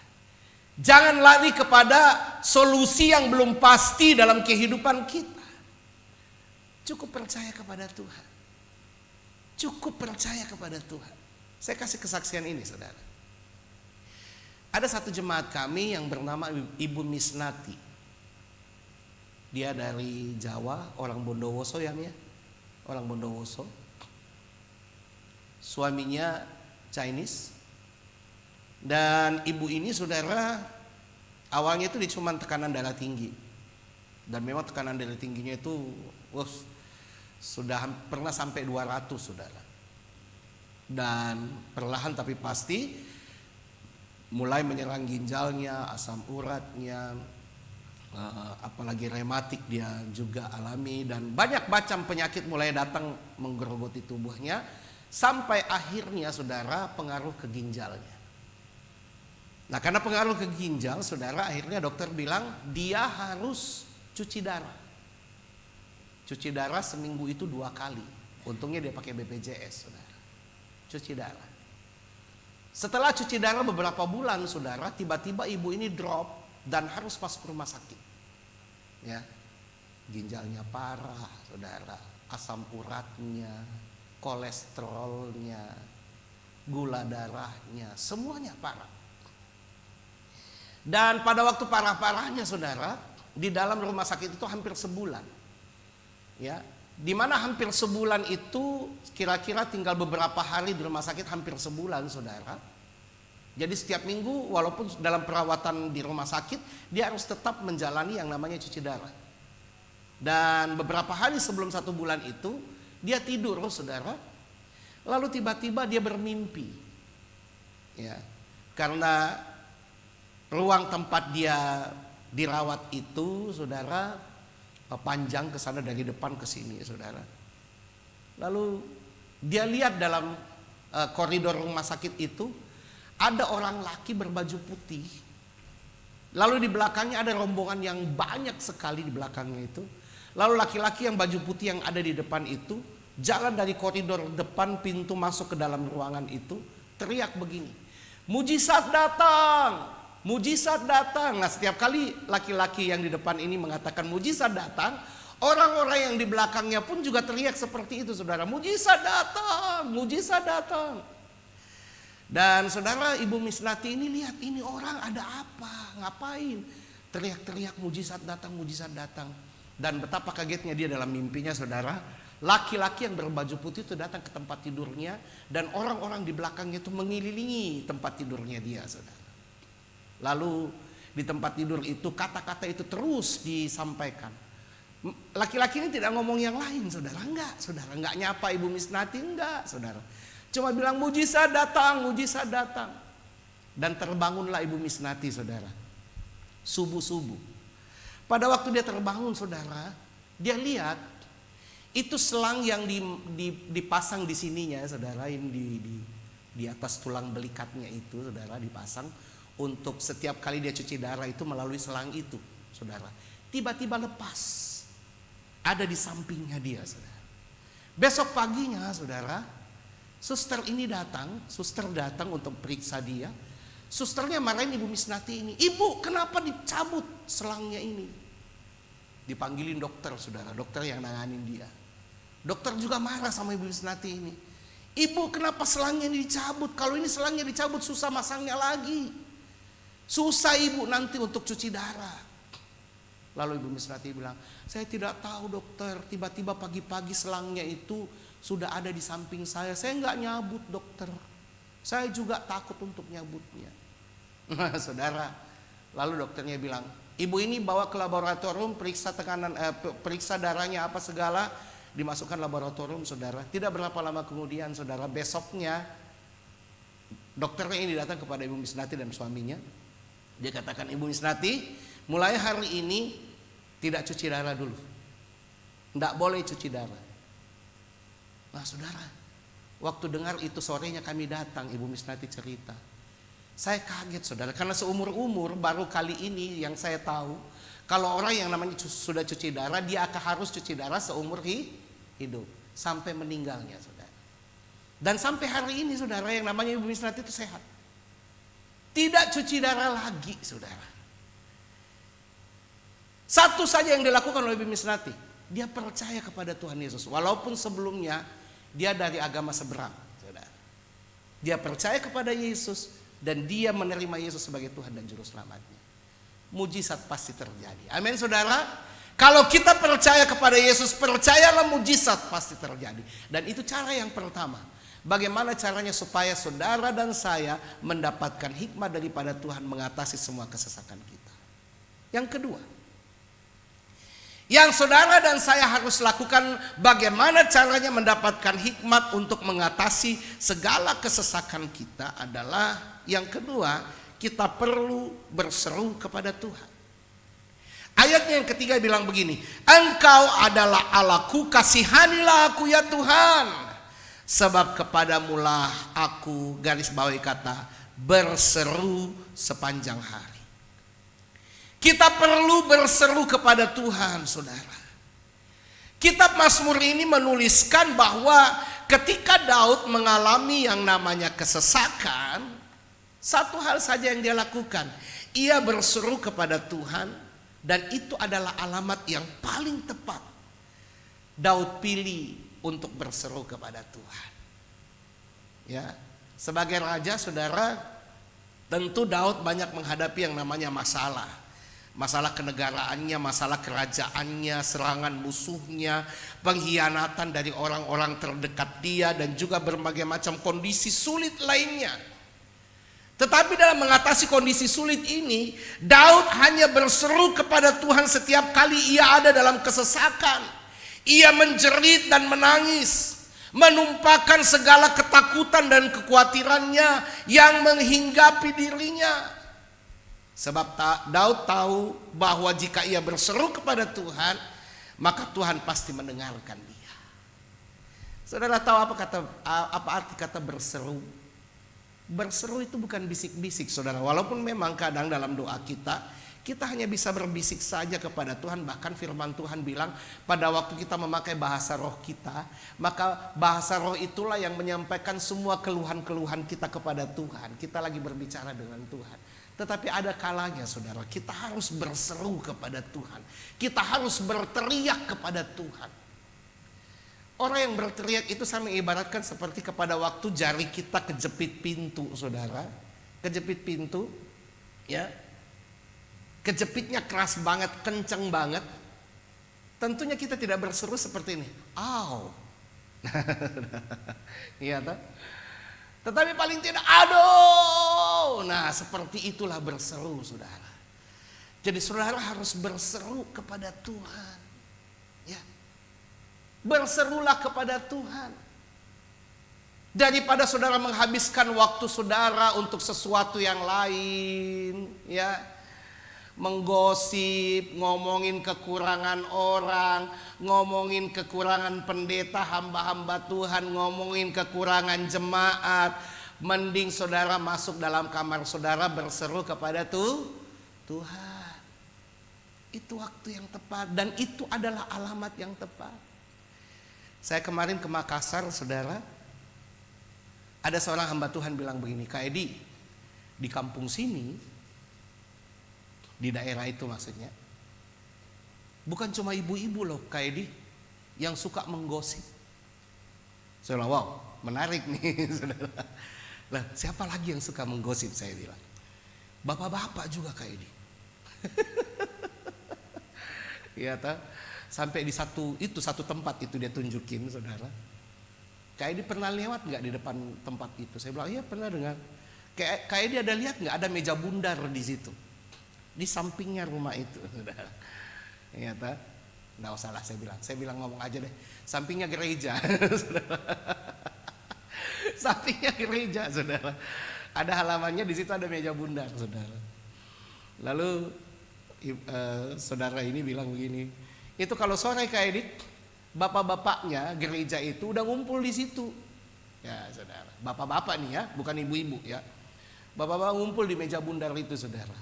Jangan lari kepada solusi yang belum pasti dalam kehidupan kita. Cukup percaya kepada Tuhan. Cukup percaya kepada Tuhan. Saya kasih kesaksian ini, saudara. Ada satu jemaat kami yang bernama Ibu Misnati. Dia dari Jawa, orang Bondowoso ya, orang Bondowoso. Suaminya Chinese. Dan ibu ini, saudara, awalnya itu dia cuma tekanan darah tinggi. Dan memang tekanan darah tingginya itu sudah pernah sampai 200, saudara. Dan perlahan tapi pasti mulai menyerang ginjalnya, asam uratnya, apalagi rematik dia juga alami. Dan banyak macam penyakit mulai datang menggerogoti tubuhnya. Sampai akhirnya, saudara, pengaruh ke ginjalnya. Nah, karena pengaruh ke ginjal, saudara, akhirnya dokter bilang dia harus cuci darah. Cuci darah seminggu itu 2 kali. Untungnya dia pakai BPJS, saudara. Cuci darah. Setelah cuci darah beberapa bulan, saudara, tiba-tiba ibu ini drop dan harus masuk rumah sakit. Ya, ginjalnya parah, saudara, asam uratnya, kolesterolnya, gula darahnya, semuanya parah. Dan pada waktu parah-parahnya, saudara, di dalam rumah sakit itu hampir sebulan. Ya, di mana hampir sebulan itu kira-kira tinggal beberapa hari di rumah sakit, hampir sebulan, saudara. Jadi setiap minggu walaupun dalam perawatan di rumah sakit, dia harus tetap menjalani yang namanya cuci darah. Dan beberapa hari sebelum 1 bulan itu dia tidur, saudara. Lalu tiba-tiba dia bermimpi. Ya. Karena ruang tempat dia dirawat itu, saudara, panjang ke sana dari depan ke sini, saudara. Lalu dia lihat dalam koridor rumah sakit itu ada orang laki berbaju putih. Lalu di belakangnya ada rombongan yang banyak sekali di belakangnya itu. Lalu laki-laki yang baju putih yang ada di depan itu jalan dari koridor depan pintu masuk ke dalam ruangan itu, teriak begini, "Mujizat datang, mujizat datang." Nah, setiap kali laki-laki yang di depan ini mengatakan mujizat datang, orang-orang yang di belakangnya pun juga teriak seperti itu, saudara. Mujizat datang, mujizat datang. Dan saudara, Ibu Misnati ini lihat, ini orang ada apa, ngapain? Teriak-teriak mujizat datang, mujizat datang. Dan betapa kagetnya dia dalam mimpinya, saudara. Laki-laki yang berbaju putih itu datang ke tempat tidurnya. Dan orang-orang di belakangnya itu mengelilingi tempat tidurnya dia, saudara. Lalu di tempat tidur itu kata-kata itu terus disampaikan. Laki-laki ini tidak ngomong yang lain, saudara. Enggak nyapa Ibu Misnati, enggak, saudara. Cuma bilang mujizat datang, mujizat datang. Dan terbangunlah Ibu Misnati, saudara. Subuh-subuh. Pada waktu dia terbangun, saudara, dia lihat itu selang yang dipasang di sininya, saudara, ini Di atas tulang belikatnya itu saudara dipasang, untuk setiap kali dia cuci darah itu melalui selang itu saudara. Tiba-tiba lepas, ada di sampingnya dia saudara. Besok paginya saudara, suster datang untuk periksa dia. Susternya marahin Ibu Misnati ini, "Ibu, kenapa dicabut selangnya ini?" Dipanggilin dokter saudara, dokter yang nanganin dia. Dokter juga marah sama Ibu Misnati ini. "Ibu, kenapa selangnya ini dicabut? Kalau ini selangnya dicabut susah masangnya lagi. Susah Ibu nanti untuk cuci darah." Lalu Ibu Misnati bilang, "Saya tidak tahu dokter, tiba-tiba pagi-pagi selangnya itu sudah ada di samping saya. Saya nggak nyabut dokter. Saya juga takut untuk nyabutnya." Saudara, lalu dokternya bilang, "Ibu ini bawa ke laboratorium, periksa tekanan, periksa darahnya apa segala." Dimasukkan laboratorium saudara. Tidak berapa lama kemudian saudara, besoknya dokternya ini datang kepada Ibu Misnati dan suaminya. Dia katakan, "Ibu Misnati, mulai hari ini tidak cuci darah dulu. Tidak boleh cuci darah." Nah saudara, waktu dengar itu sorenya kami datang, Ibu Misnati cerita. Saya kaget saudara, karena seumur-umur baru kali ini yang saya tahu, kalau orang yang namanya sudah cuci darah, dia akan harus cuci darah seumur hidup sampai meninggalnya saudara. Dan sampai hari ini saudara, yang namanya Ibu Misnati itu sehat. Tidak cuci darah lagi saudara. Satu saja yang dilakukan oleh Ibu Misnati, dia percaya kepada Tuhan Yesus. Walaupun sebelumnya dia dari agama seberang saudara. Dia percaya kepada Yesus dan dia menerima Yesus sebagai Tuhan dan Juru Selamatnya. Mujizat pasti terjadi. Amin saudara. Kalau kita percaya kepada Yesus, percayalah mujizat pasti terjadi. Dan itu cara yang pertama. Bagaimana caranya supaya saudara dan saya mendapatkan hikmat daripada Tuhan mengatasi semua kesesakan kita. Yang kedua, yang saudara dan saya harus lakukan, bagaimana caranya mendapatkan hikmat untuk mengatasi segala kesesakan kita adalah, yang kedua, kita perlu berseru kepada Tuhan. Ayatnya yang ketiga bilang begini, "Engkau adalah Allahku, kasihanilah aku ya Tuhan. Sebab kepadamulah aku," garis bawahi kata, "berseru sepanjang hari." Kita perlu berseru kepada Tuhan saudara. Kitab Mazmur ini menuliskan bahwa ketika Daud mengalami yang namanya kesesakan, satu hal saja yang dia lakukan. Ia berseru kepada Tuhan. Dan itu adalah alamat yang paling tepat Daud pilih untuk berseru kepada Tuhan. Ya, sebagai raja saudara, tentu Daud banyak menghadapi yang namanya masalah. Masalah kenegaraannya, masalah kerajaannya, serangan musuhnya, pengkhianatan dari orang-orang terdekat dia, dan juga berbagai macam kondisi sulit lainnya. Tetapi dalam mengatasi kondisi sulit ini, Daud hanya berseru kepada Tuhan setiap kali ia ada dalam kesesakan. Ia menjerit dan menangis, menumpahkan segala ketakutan dan kekhawatirannya yang menghinggapi dirinya. Sebab Daud tahu bahwa jika ia berseru kepada Tuhan, maka Tuhan pasti mendengarkan dia. Saudara tahu apa arti kata berseru? Berseru itu bukan bisik-bisik saudara. Walaupun memang kadang dalam doa kita hanya bisa berbisik saja kepada Tuhan. Bahkan firman Tuhan bilang, pada waktu kita memakai bahasa roh kita, maka bahasa roh itulah yang menyampaikan semua keluhan-keluhan kita kepada Tuhan. Kita lagi berbicara dengan Tuhan. Tetapi ada kalanya saudara, kita harus berseru kepada Tuhan. Kita harus berteriak kepada Tuhan. Orang yang berteriak itu sama ibaratkan seperti kepada waktu jari kita kejepit pintu saudara. Kejepit pintu, ya. Kejepitnya keras banget, kenceng banget. Tentunya kita tidak berseru seperti ini. Au. Iya toh? Tetapi paling tidak aduh. Nah, seperti itulah berseru saudara. Jadi saudara harus berseru kepada Tuhan. Ya. Berserulah kepada Tuhan. Daripada saudara menghabiskan waktu saudara untuk sesuatu yang lain, ya. Menggosip, ngomongin kekurangan orang, ngomongin kekurangan pendeta, hamba-hamba Tuhan, ngomongin kekurangan jemaat, Mending saudara masuk dalam kamar saudara berseru kepada Tuhan. Itu waktu yang tepat dan itu adalah alamat yang tepat. Saya kemarin ke Makassar, saudara. Ada seorang hamba Tuhan bilang begini, Kak Edi, di kampung sini, di daerah itu maksudnya, bukan cuma ibu-ibu loh Kak Edi yang suka menggosip. Saya bilang, wow, menarik nih saudara. Lah, siapa lagi yang suka menggosip, saya bilang. Bapak-bapak juga Kak Edi. Iya tak? Sampai di satu tempat itu dia tunjukin, saudara. Kak Edi pernah lewat nggak di depan tempat itu? Saya bilang, iya pernah dengar. Kak Edi ada lihat nggak ada meja bundar di situ? Di sampingnya rumah itu, saudara. Iya tak? Nggak usah lah, saya bilang ngomong aja deh. Sampingnya gereja, saudara. Sampingnya gereja, saudara. Ada halamannya, di situ ada meja bundar, saudara. Lalu saudara ini bilang begini, itu kalau sore Kak Edi, bapak-bapaknya gereja itu udah ngumpul di situ. Ya, saudara. Bapak-bapak nih ya, bukan ibu-ibu ya. Bapak-bapak ngumpul di meja bundar itu, saudara.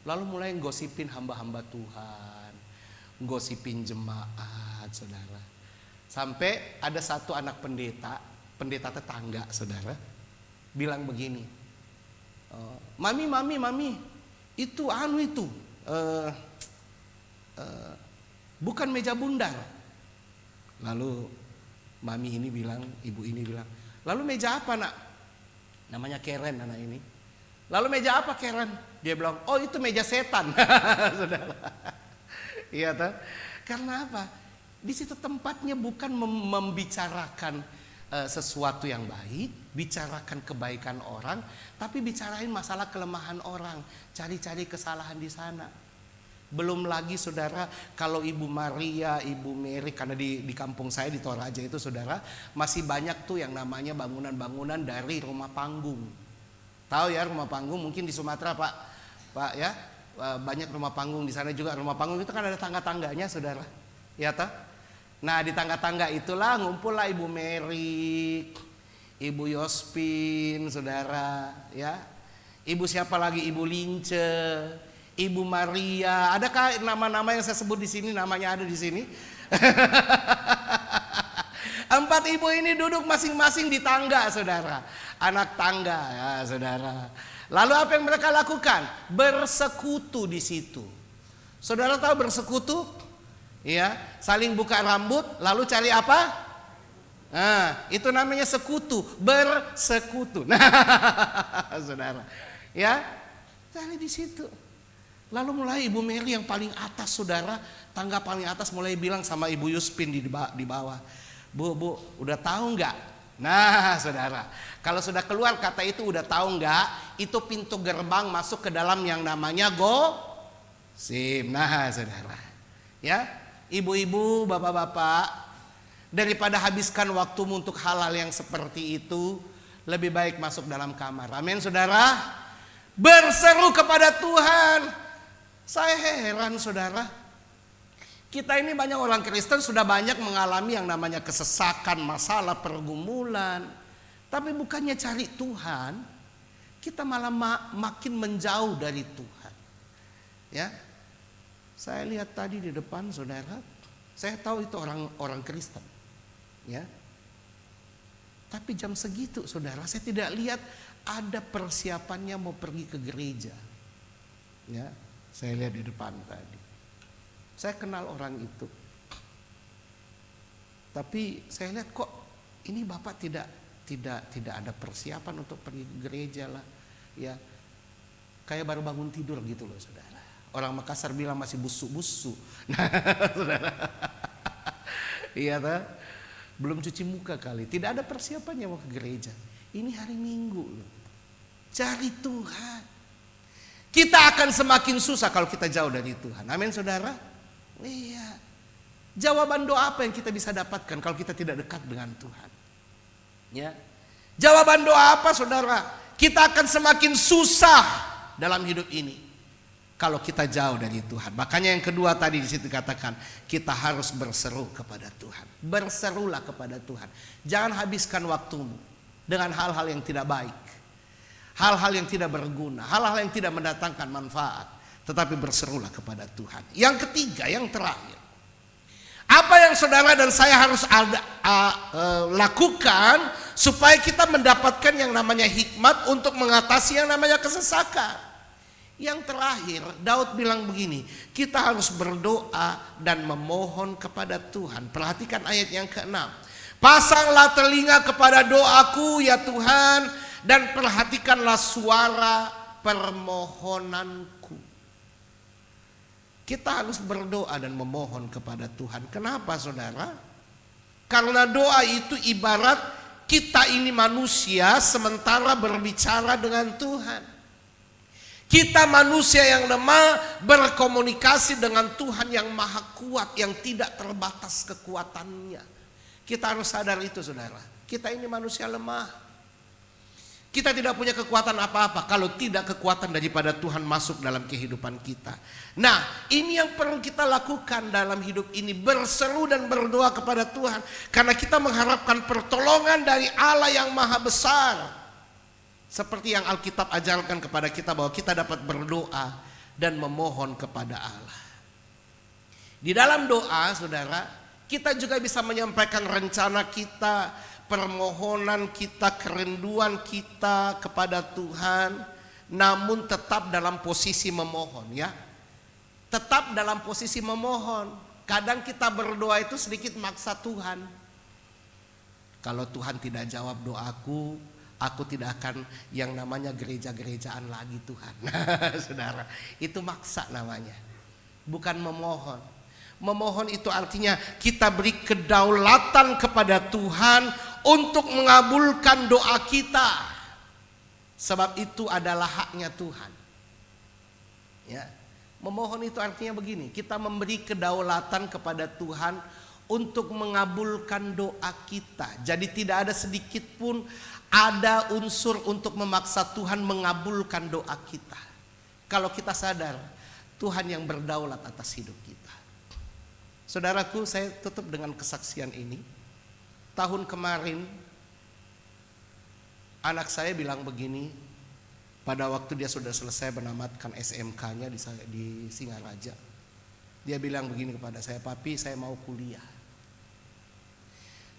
Lalu mulai gosipin hamba-hamba Tuhan, gosipin jemaat, saudara. Sampai ada satu anak pendeta tetangga, saudara, bilang begini, Mami, itu bukan meja bundar. Lalu mami ini bilang, ibu ini bilang, lalu meja apa nak? Namanya Karen anak ini. Lalu meja apa Karen? Dia bilang, oh itu meja setan. Saudara. Iya toh? Karena apa? Di situ tempatnya bukan membicarakan sesuatu yang baik, bicarakan kebaikan orang, tapi bicarain masalah kelemahan orang, cari-cari kesalahan di sana. Belum lagi saudara, kalau Ibu Maria, Ibu Mary, karena di kampung saya di Toraja itu saudara, masih banyak tuh yang namanya bangunan-bangunan dari rumah panggung. Tahu ya rumah panggung, mungkin di Sumatera Pak ya, banyak rumah panggung di sana juga. Rumah panggung itu kan ada tangga-tangganya saudara, ya toh? Nah di tangga-tangga itulah ngumpullah Ibu Mary, Ibu Yospin, saudara, ya. Ibu siapa lagi? Ibu Lince, Ibu Maria. Adakah nama-nama yang saya sebut di sini? Namanya ada di sini. 4 ibu ini duduk masing-masing di tangga, saudara. Anak tangga, ya, saudara. Lalu apa yang mereka lakukan? Bersekutu di situ. Saudara tahu bersekutu? Ya, saling buka rambut, lalu cari apa? Nah, itu namanya sekutu, bersekutu. Nah, saudara, ya, cari di situ. Lalu mulai Ibu Mary yang paling atas, saudara, tangga paling atas mulai bilang sama Ibu Yuspin di bawah, Bu, udah tahu nggak? Nah, saudara, kalau sudah keluar kata itu udah tahu nggak? Itu pintu gerbang masuk ke dalam yang namanya gosip. Nah, saudara, ya, ibu-ibu, bapak-bapak, daripada habiskan waktumu untuk hal-hal yang seperti itu, lebih baik masuk dalam kamar. Amin, saudara. Berseru kepada Tuhan. Saya heran, saudara. Kita ini banyak orang Kristen sudah banyak mengalami yang namanya kesesakan, masalah, pergumulan. Tapi bukannya cari Tuhan, kita malah makin menjauh dari Tuhan. Ya, saya lihat tadi di depan, saudara. Saya tahu itu orang Kristen. Ya. Tapi jam segitu, saudara, saya tidak lihat ada persiapannya mau pergi ke gereja. Ya, saya lihat di depan tadi. Saya kenal orang itu. Tapi saya lihat kok ini Bapak tidak ada persiapan untuk pergi ke gereja lah. Ya. Kayak baru bangun tidur gitu loh, saudara. Orang Makassar bilang masih busu-busu. Nah, saudara. Iya toh? Belum cuci muka kali. Tidak ada persiapannya mau ke gereja. Ini hari Minggu loh. Cari Tuhan. Kita akan semakin susah kalau kita jauh dari Tuhan. Amin, saudara. Iya. Jawaban doa apa yang kita bisa dapatkan kalau kita tidak dekat dengan Tuhan? Ya. Jawaban doa apa, saudara? Kita akan semakin susah dalam hidup ini kalau kita jauh dari Tuhan. Makanya yang kedua tadi di situ katakan, kita harus berseru kepada Tuhan. Berserulah kepada Tuhan. Jangan habiskan waktumu dengan hal-hal yang tidak baik, hal-hal yang tidak berguna, hal-hal yang tidak mendatangkan manfaat, tetapi berserulah kepada Tuhan. Yang ketiga, yang terakhir, apa yang saudara dan saya harus lakukan supaya kita mendapatkan yang namanya hikmat untuk mengatasi yang namanya kesesakan. Yang terakhir, Daud bilang begini, kita harus berdoa dan memohon kepada Tuhan. Perhatikan ayat yang ke-6. Pasanglah telinga kepada doaku ya Tuhan, dan perhatikanlah suara permohonanku. Kita harus berdoa dan memohon kepada Tuhan. Kenapa saudara? Karena doa itu ibarat kita ini manusia sementara berbicara dengan Tuhan. Kita manusia yang lemah berkomunikasi dengan Tuhan yang maha kuat, yang tidak terbatas kekuatannya. Kita harus sadar itu saudara. Kita ini manusia lemah. Kita tidak punya kekuatan apa-apa kalau tidak kekuatan daripada Tuhan masuk dalam kehidupan kita. Nah, ini yang perlu kita lakukan dalam hidup ini, berseru dan berdoa kepada Tuhan. Karena kita mengharapkan pertolongan dari Allah yang maha besar. Seperti yang Alkitab ajarkan kepada kita bahwa kita dapat berdoa dan memohon kepada Allah. Di dalam doa saudara, kita juga bisa menyampaikan rencana kita, permohonan kita, kerinduan kita kepada Tuhan, namun tetap dalam posisi memohon ya. Tetap dalam posisi memohon. Kadang kita berdoa itu sedikit maksa Tuhan. Kalau Tuhan tidak jawab doaku, aku tidak akan yang namanya gereja-gerejaan lagi Tuhan. Saudara, itu maksa namanya. Bukan memohon. Memohon itu artinya kita beri kedaulatan kepada Tuhan untuk mengabulkan doa kita. Sebab itu adalah haknya Tuhan. Ya. Memohon itu artinya begini, kita memberi kedaulatan kepada Tuhan untuk mengabulkan doa kita. Jadi tidak ada sedikit pun ada unsur untuk memaksa Tuhan mengabulkan doa kita. Kalau kita sadar Tuhan yang berdaulat atas hidup kita. Saudaraku, saya tutup dengan kesaksian ini. Tahun kemarin anak saya bilang begini, pada waktu dia sudah selesai menamatkan SMK-nya di Singaraja. Dia bilang begini kepada saya, "Papi, saya mau kuliah."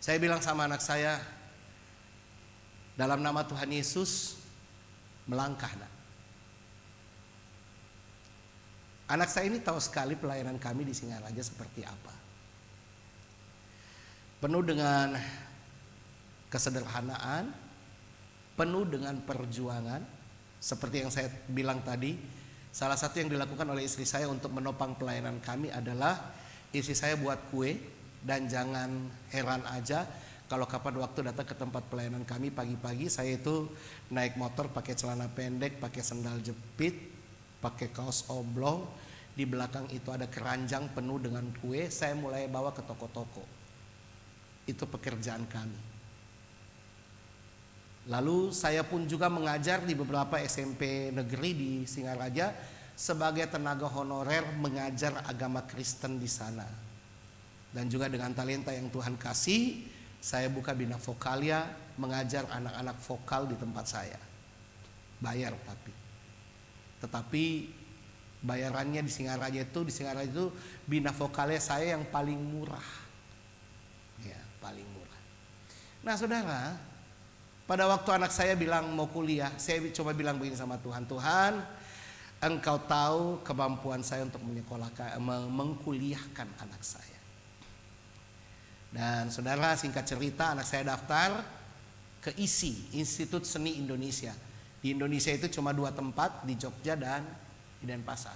Saya bilang sama anak saya, dalam nama Tuhan Yesus, melangkah nak. Anak saya ini tahu sekali pelayanan kami di Singaraja seperti apa. Penuh dengan kesederhanaan, penuh dengan perjuangan. Seperti yang saya bilang tadi, salah satu yang dilakukan oleh istri saya untuk menopang pelayanan kami adalah istri saya buat kue. Dan jangan heran aja kalau kapan waktu datang ke tempat pelayanan kami pagi-pagi, saya itu naik motor pakai celana pendek, pakai sandal jepit, pakai kaos oblong. Di belakang itu ada keranjang penuh dengan kue. Saya mulai bawa ke toko-toko. Itu pekerjaan kami. Lalu saya pun juga mengajar di beberapa SMP negeri di Singaraja sebagai tenaga honorer mengajar agama Kristen di sana. Dan juga dengan talenta yang Tuhan kasih, saya buka Bina Vokalia, mengajar anak-anak vokal di tempat saya. Bayar tetapi bayarannya di Singaraja itu Bina Vokalia saya yang paling murah. Ya, paling murah. Nah, saudara, pada waktu anak saya bilang mau kuliah, saya coba bilang begini sama Tuhan, "Tuhan, Engkau tahu kemampuan saya untuk mengkuliahkan anak saya." Dan saudara, singkat cerita, anak saya daftar ke ISI, Institut Seni Indonesia. Di Indonesia itu cuma 2 tempat, di Jogja dan di Denpasar.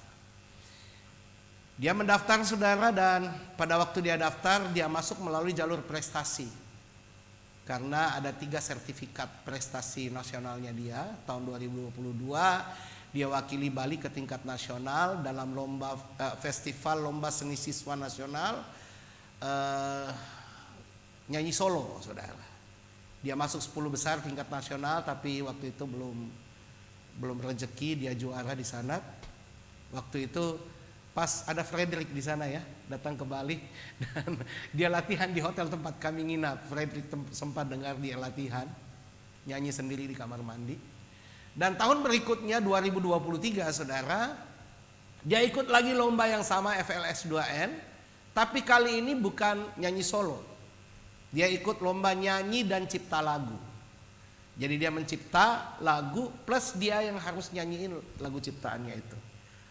Dia mendaftar saudara, dan pada waktu dia daftar, dia masuk melalui jalur prestasi. Karena ada 3 sertifikat prestasi nasionalnya dia. Tahun 2022 dia wakili Bali ke tingkat nasional dalam lomba festival lomba seni siswa nasional nyanyi solo, saudara. Dia masuk 10 besar tingkat nasional, tapi waktu itu belum rezeki, dia juara di sana. Waktu itu pas ada Frederick di sana ya, datang ke Bali dan dia latihan di hotel tempat kami nginap. Frederick sempat dengar dia latihan. nyanyi sendiri di kamar mandi. Dan tahun berikutnya 2023 saudara, dia ikut lagi lomba yang sama FLS 2N, tapi kali ini bukan nyanyi solo. Dia ikut lomba nyanyi dan cipta lagu. Jadi dia mencipta lagu plus dia yang harus nyanyiin lagu ciptaannya itu.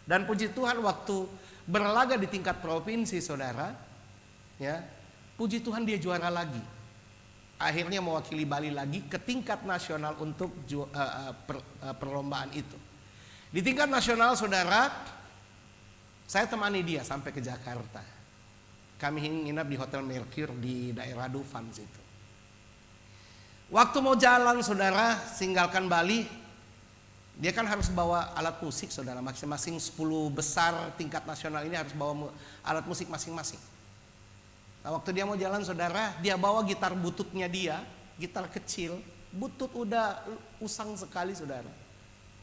Dan puji Tuhan waktu berlaga di tingkat provinsi saudara, ya, puji Tuhan dia juara lagi. Akhirnya mewakili Bali lagi ke tingkat nasional untuk perlombaan itu. Di tingkat nasional saudara, saya temani dia sampai ke Jakarta. Kami nginap di Hotel Mercure di daerah Dufan situ. Waktu mau jalan saudara, tinggalkan Bali, dia kan harus bawa alat musik saudara. Masing-masing 10 besar tingkat nasional ini harus bawa alat musik masing-masing. Nah, waktu dia mau jalan saudara, dia bawa gitar bututnya dia, gitar kecil, butut udah usang sekali saudara.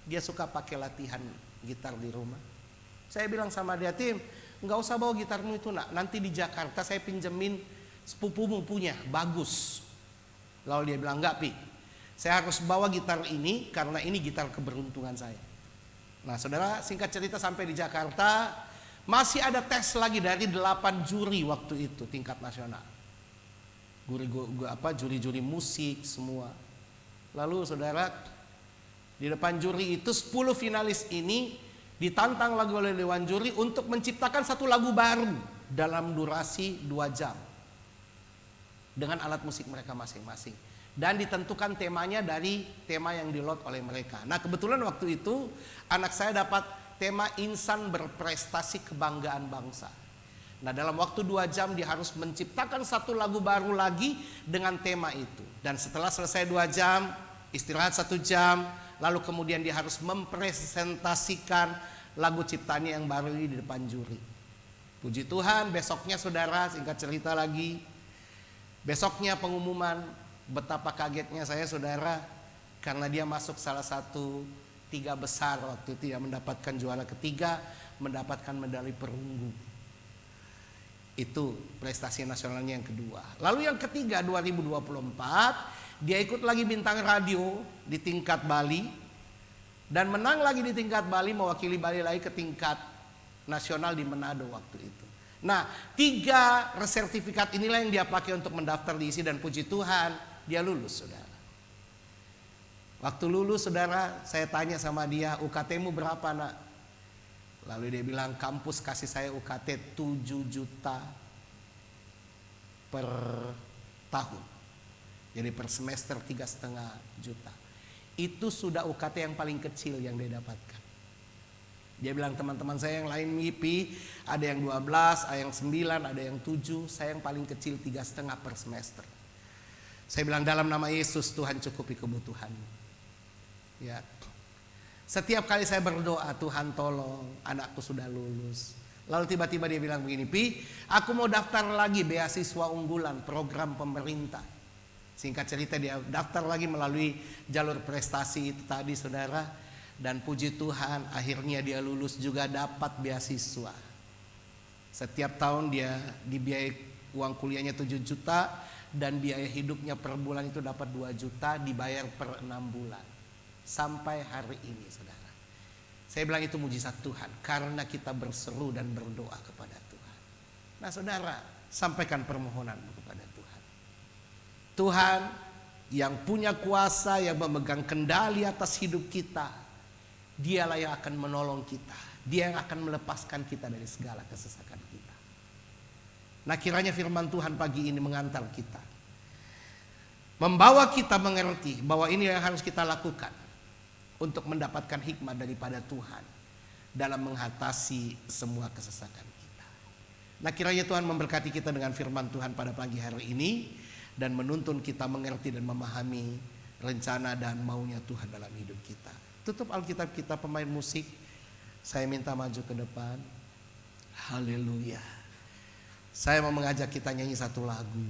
Dia suka pakai latihan gitar di rumah. Saya bilang sama dia, Tim, nggak usah bawa gitarmu itu nak, nanti di Jakarta saya pinjemin sepupumu punya, bagus. Lalu dia bilang, enggak Pi, saya harus bawa gitar ini karena ini gitar keberuntungan saya. Nah saudara, singkat cerita sampai di Jakarta, masih ada tes lagi dari 8 juri waktu itu tingkat nasional. Juri-juri musik semua. Lalu saudara, di depan juri itu 10 finalis ini ditantang lagu oleh Dewan Juri untuk menciptakan satu lagu baru dalam durasi 2 jam. Dengan alat musik mereka masing-masing. Dan ditentukan temanya dari tema yang di-load oleh mereka. Nah kebetulan waktu itu anak saya dapat tema insan berprestasi kebanggaan bangsa. Nah dalam waktu 2 jam dia harus menciptakan satu lagu baru lagi dengan tema itu. Dan setelah selesai 2 jam, istirahat 1 jam, lalu kemudian dia harus mempresentasikan lagu ciptaannya yang baru ini di depan juri. Puji Tuhan, besoknya saudara, singkat cerita lagi, besoknya pengumuman, betapa kagetnya saya saudara, karena dia masuk salah satu 3 besar waktu itu, dia mendapatkan juara ketiga, mendapatkan medali perunggu. Itu prestasi nasionalnya yang kedua. Lalu yang ketiga 2024, dia ikut lagi bintang radio di tingkat Bali, dan menang lagi di tingkat Bali, mewakili Bali lagi ke tingkat nasional di Manado waktu itu. Nah 3 sertifikat inilah yang dia pakai untuk mendaftar diisi, dan puji Tuhan dia lulus saudara. Waktu lulus saudara, saya tanya sama dia, UKT-mu berapa nak? Lalu dia bilang, kampus kasih saya UKT 7 juta per tahun. Jadi per semester 3,5 juta. Itu sudah UKT yang paling kecil yang dia dapatkan. Dia bilang, teman-teman saya yang lain mimpi, ada yang 12, ada yang 9, ada yang 7, saya yang paling kecil 3,5 per semester. Saya bilang, dalam nama Yesus Tuhan cukupi kebutuhan. Ya. Setiap kali saya berdoa, Tuhan tolong, anakku sudah lulus. Lalu tiba-tiba dia bilang begini, Pi, aku mau daftar lagi beasiswa unggulan program pemerintah. Singkat cerita dia daftar lagi melalui jalur prestasi itu tadi saudara. Dan puji Tuhan akhirnya dia lulus juga dapat beasiswa. Setiap tahun dia dibiayai uang kuliahnya 7 juta. Dan biaya hidupnya per bulan itu dapat 2 juta, dibayar per 6 bulan. Sampai hari ini saudara. Saya bilang itu mujizat Tuhan, karena kita berseru dan berdoa kepada Tuhan. Nah saudara, sampaikan permohonan kepada Tuhan. Tuhan yang punya kuasa, yang memegang kendali atas hidup kita, Dialah yang akan menolong kita. Dia yang akan melepaskan kita dari segala kesesakan kita. Nah kiranya firman Tuhan pagi ini mengantar kita, membawa kita mengerti bahwa ini yang harus kita lakukan untuk mendapatkan hikmat daripada Tuhan dalam mengatasi semua kesesakan kita. Nah kiranya Tuhan memberkati kita dengan firman Tuhan pada pagi hari ini, dan menuntun kita mengerti dan memahami rencana dan maunya Tuhan dalam hidup kita. Tutup Alkitab kita, pemain musik, saya minta maju ke depan. Haleluya. Saya mau mengajak kita nyanyi satu lagu.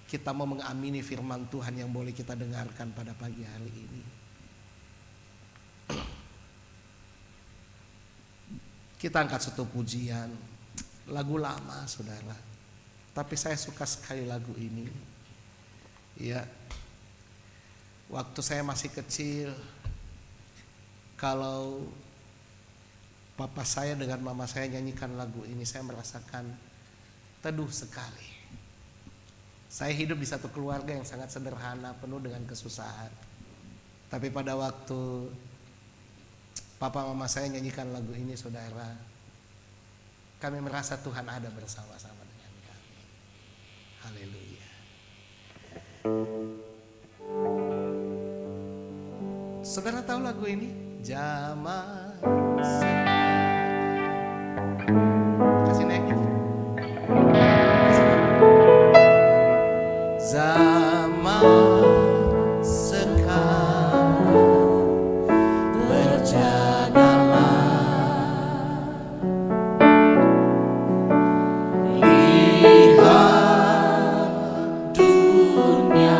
Kita mau mengamini firman Tuhan yang boleh kita dengarkan pada pagi hari ini. Kita angkat satu pujian, lagu lama saudara, tapi saya suka sekali lagu ini. Ya, Waktu saya masih kecil, kalau papa saya dengan mama saya nyanyikan lagu ini, saya merasakan teduh sekali. Saya hidup di satu keluarga yang sangat sederhana, penuh dengan kesusahan. Tapi pada waktu papa mama saya nyanyikan lagu ini, saudara, kami merasa Tuhan ada bersama-sama dengan kami. Haleluya. Saudara tahu lagu ini? Zaman kasih naik. Zaman sekarang berjagalah, lihat dunia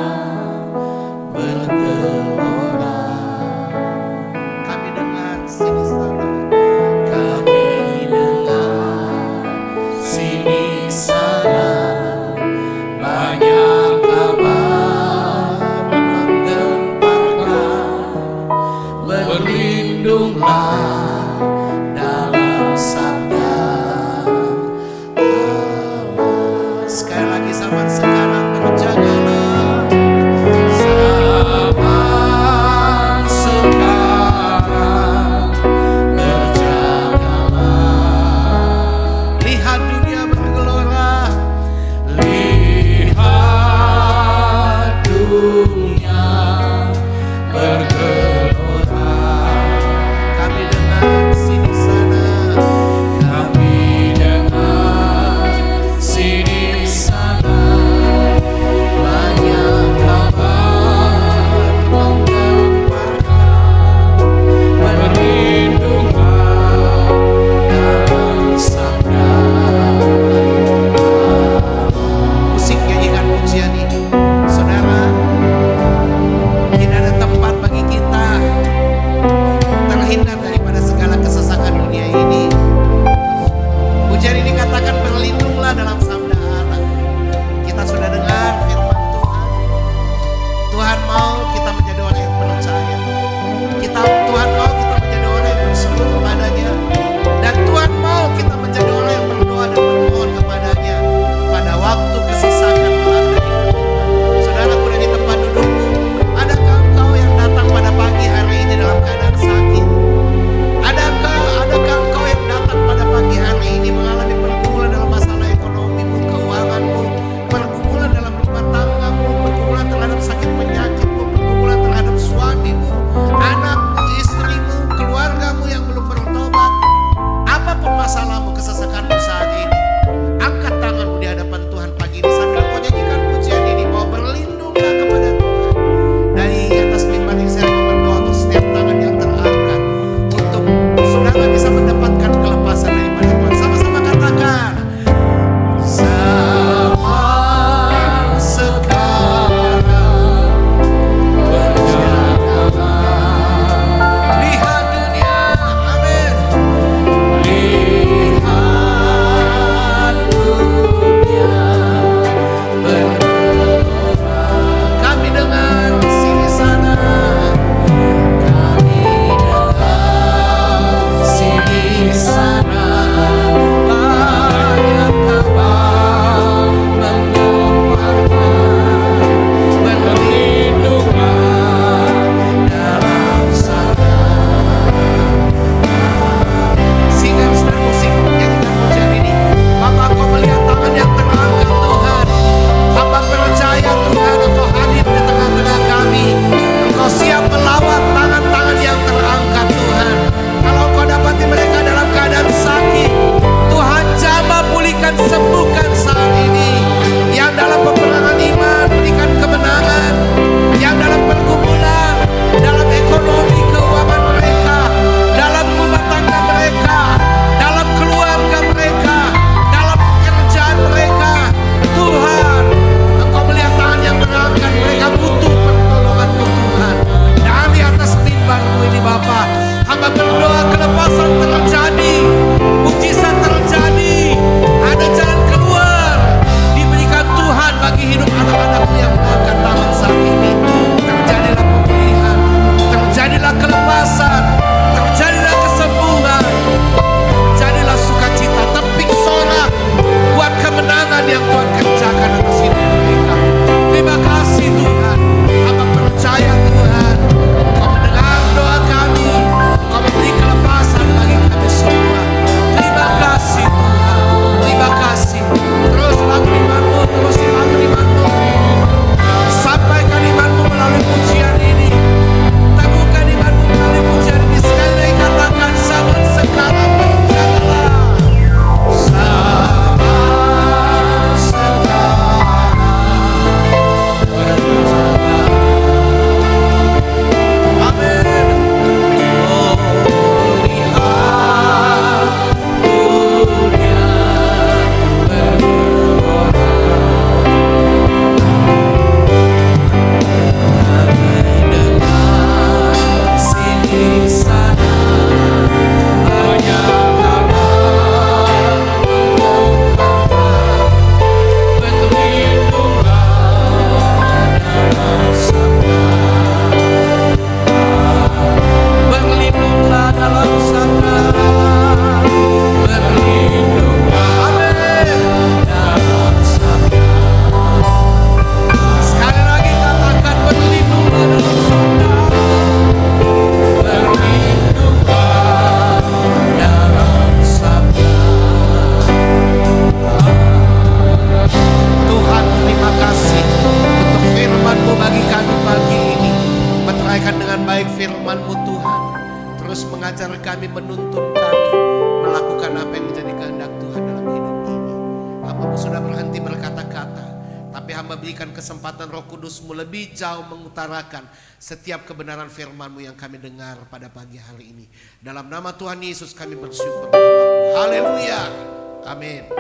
bergelora. Kami dengar sini sana, kami dengar hamba berikan kesempatan Roh Kudus-Mu lebih jauh mengutarakan setiap kebenaran firman-Mu yang kami dengar pada pagi hari ini. Dalam nama Tuhan Yesus kami bersyukur. Haleluya. Amin.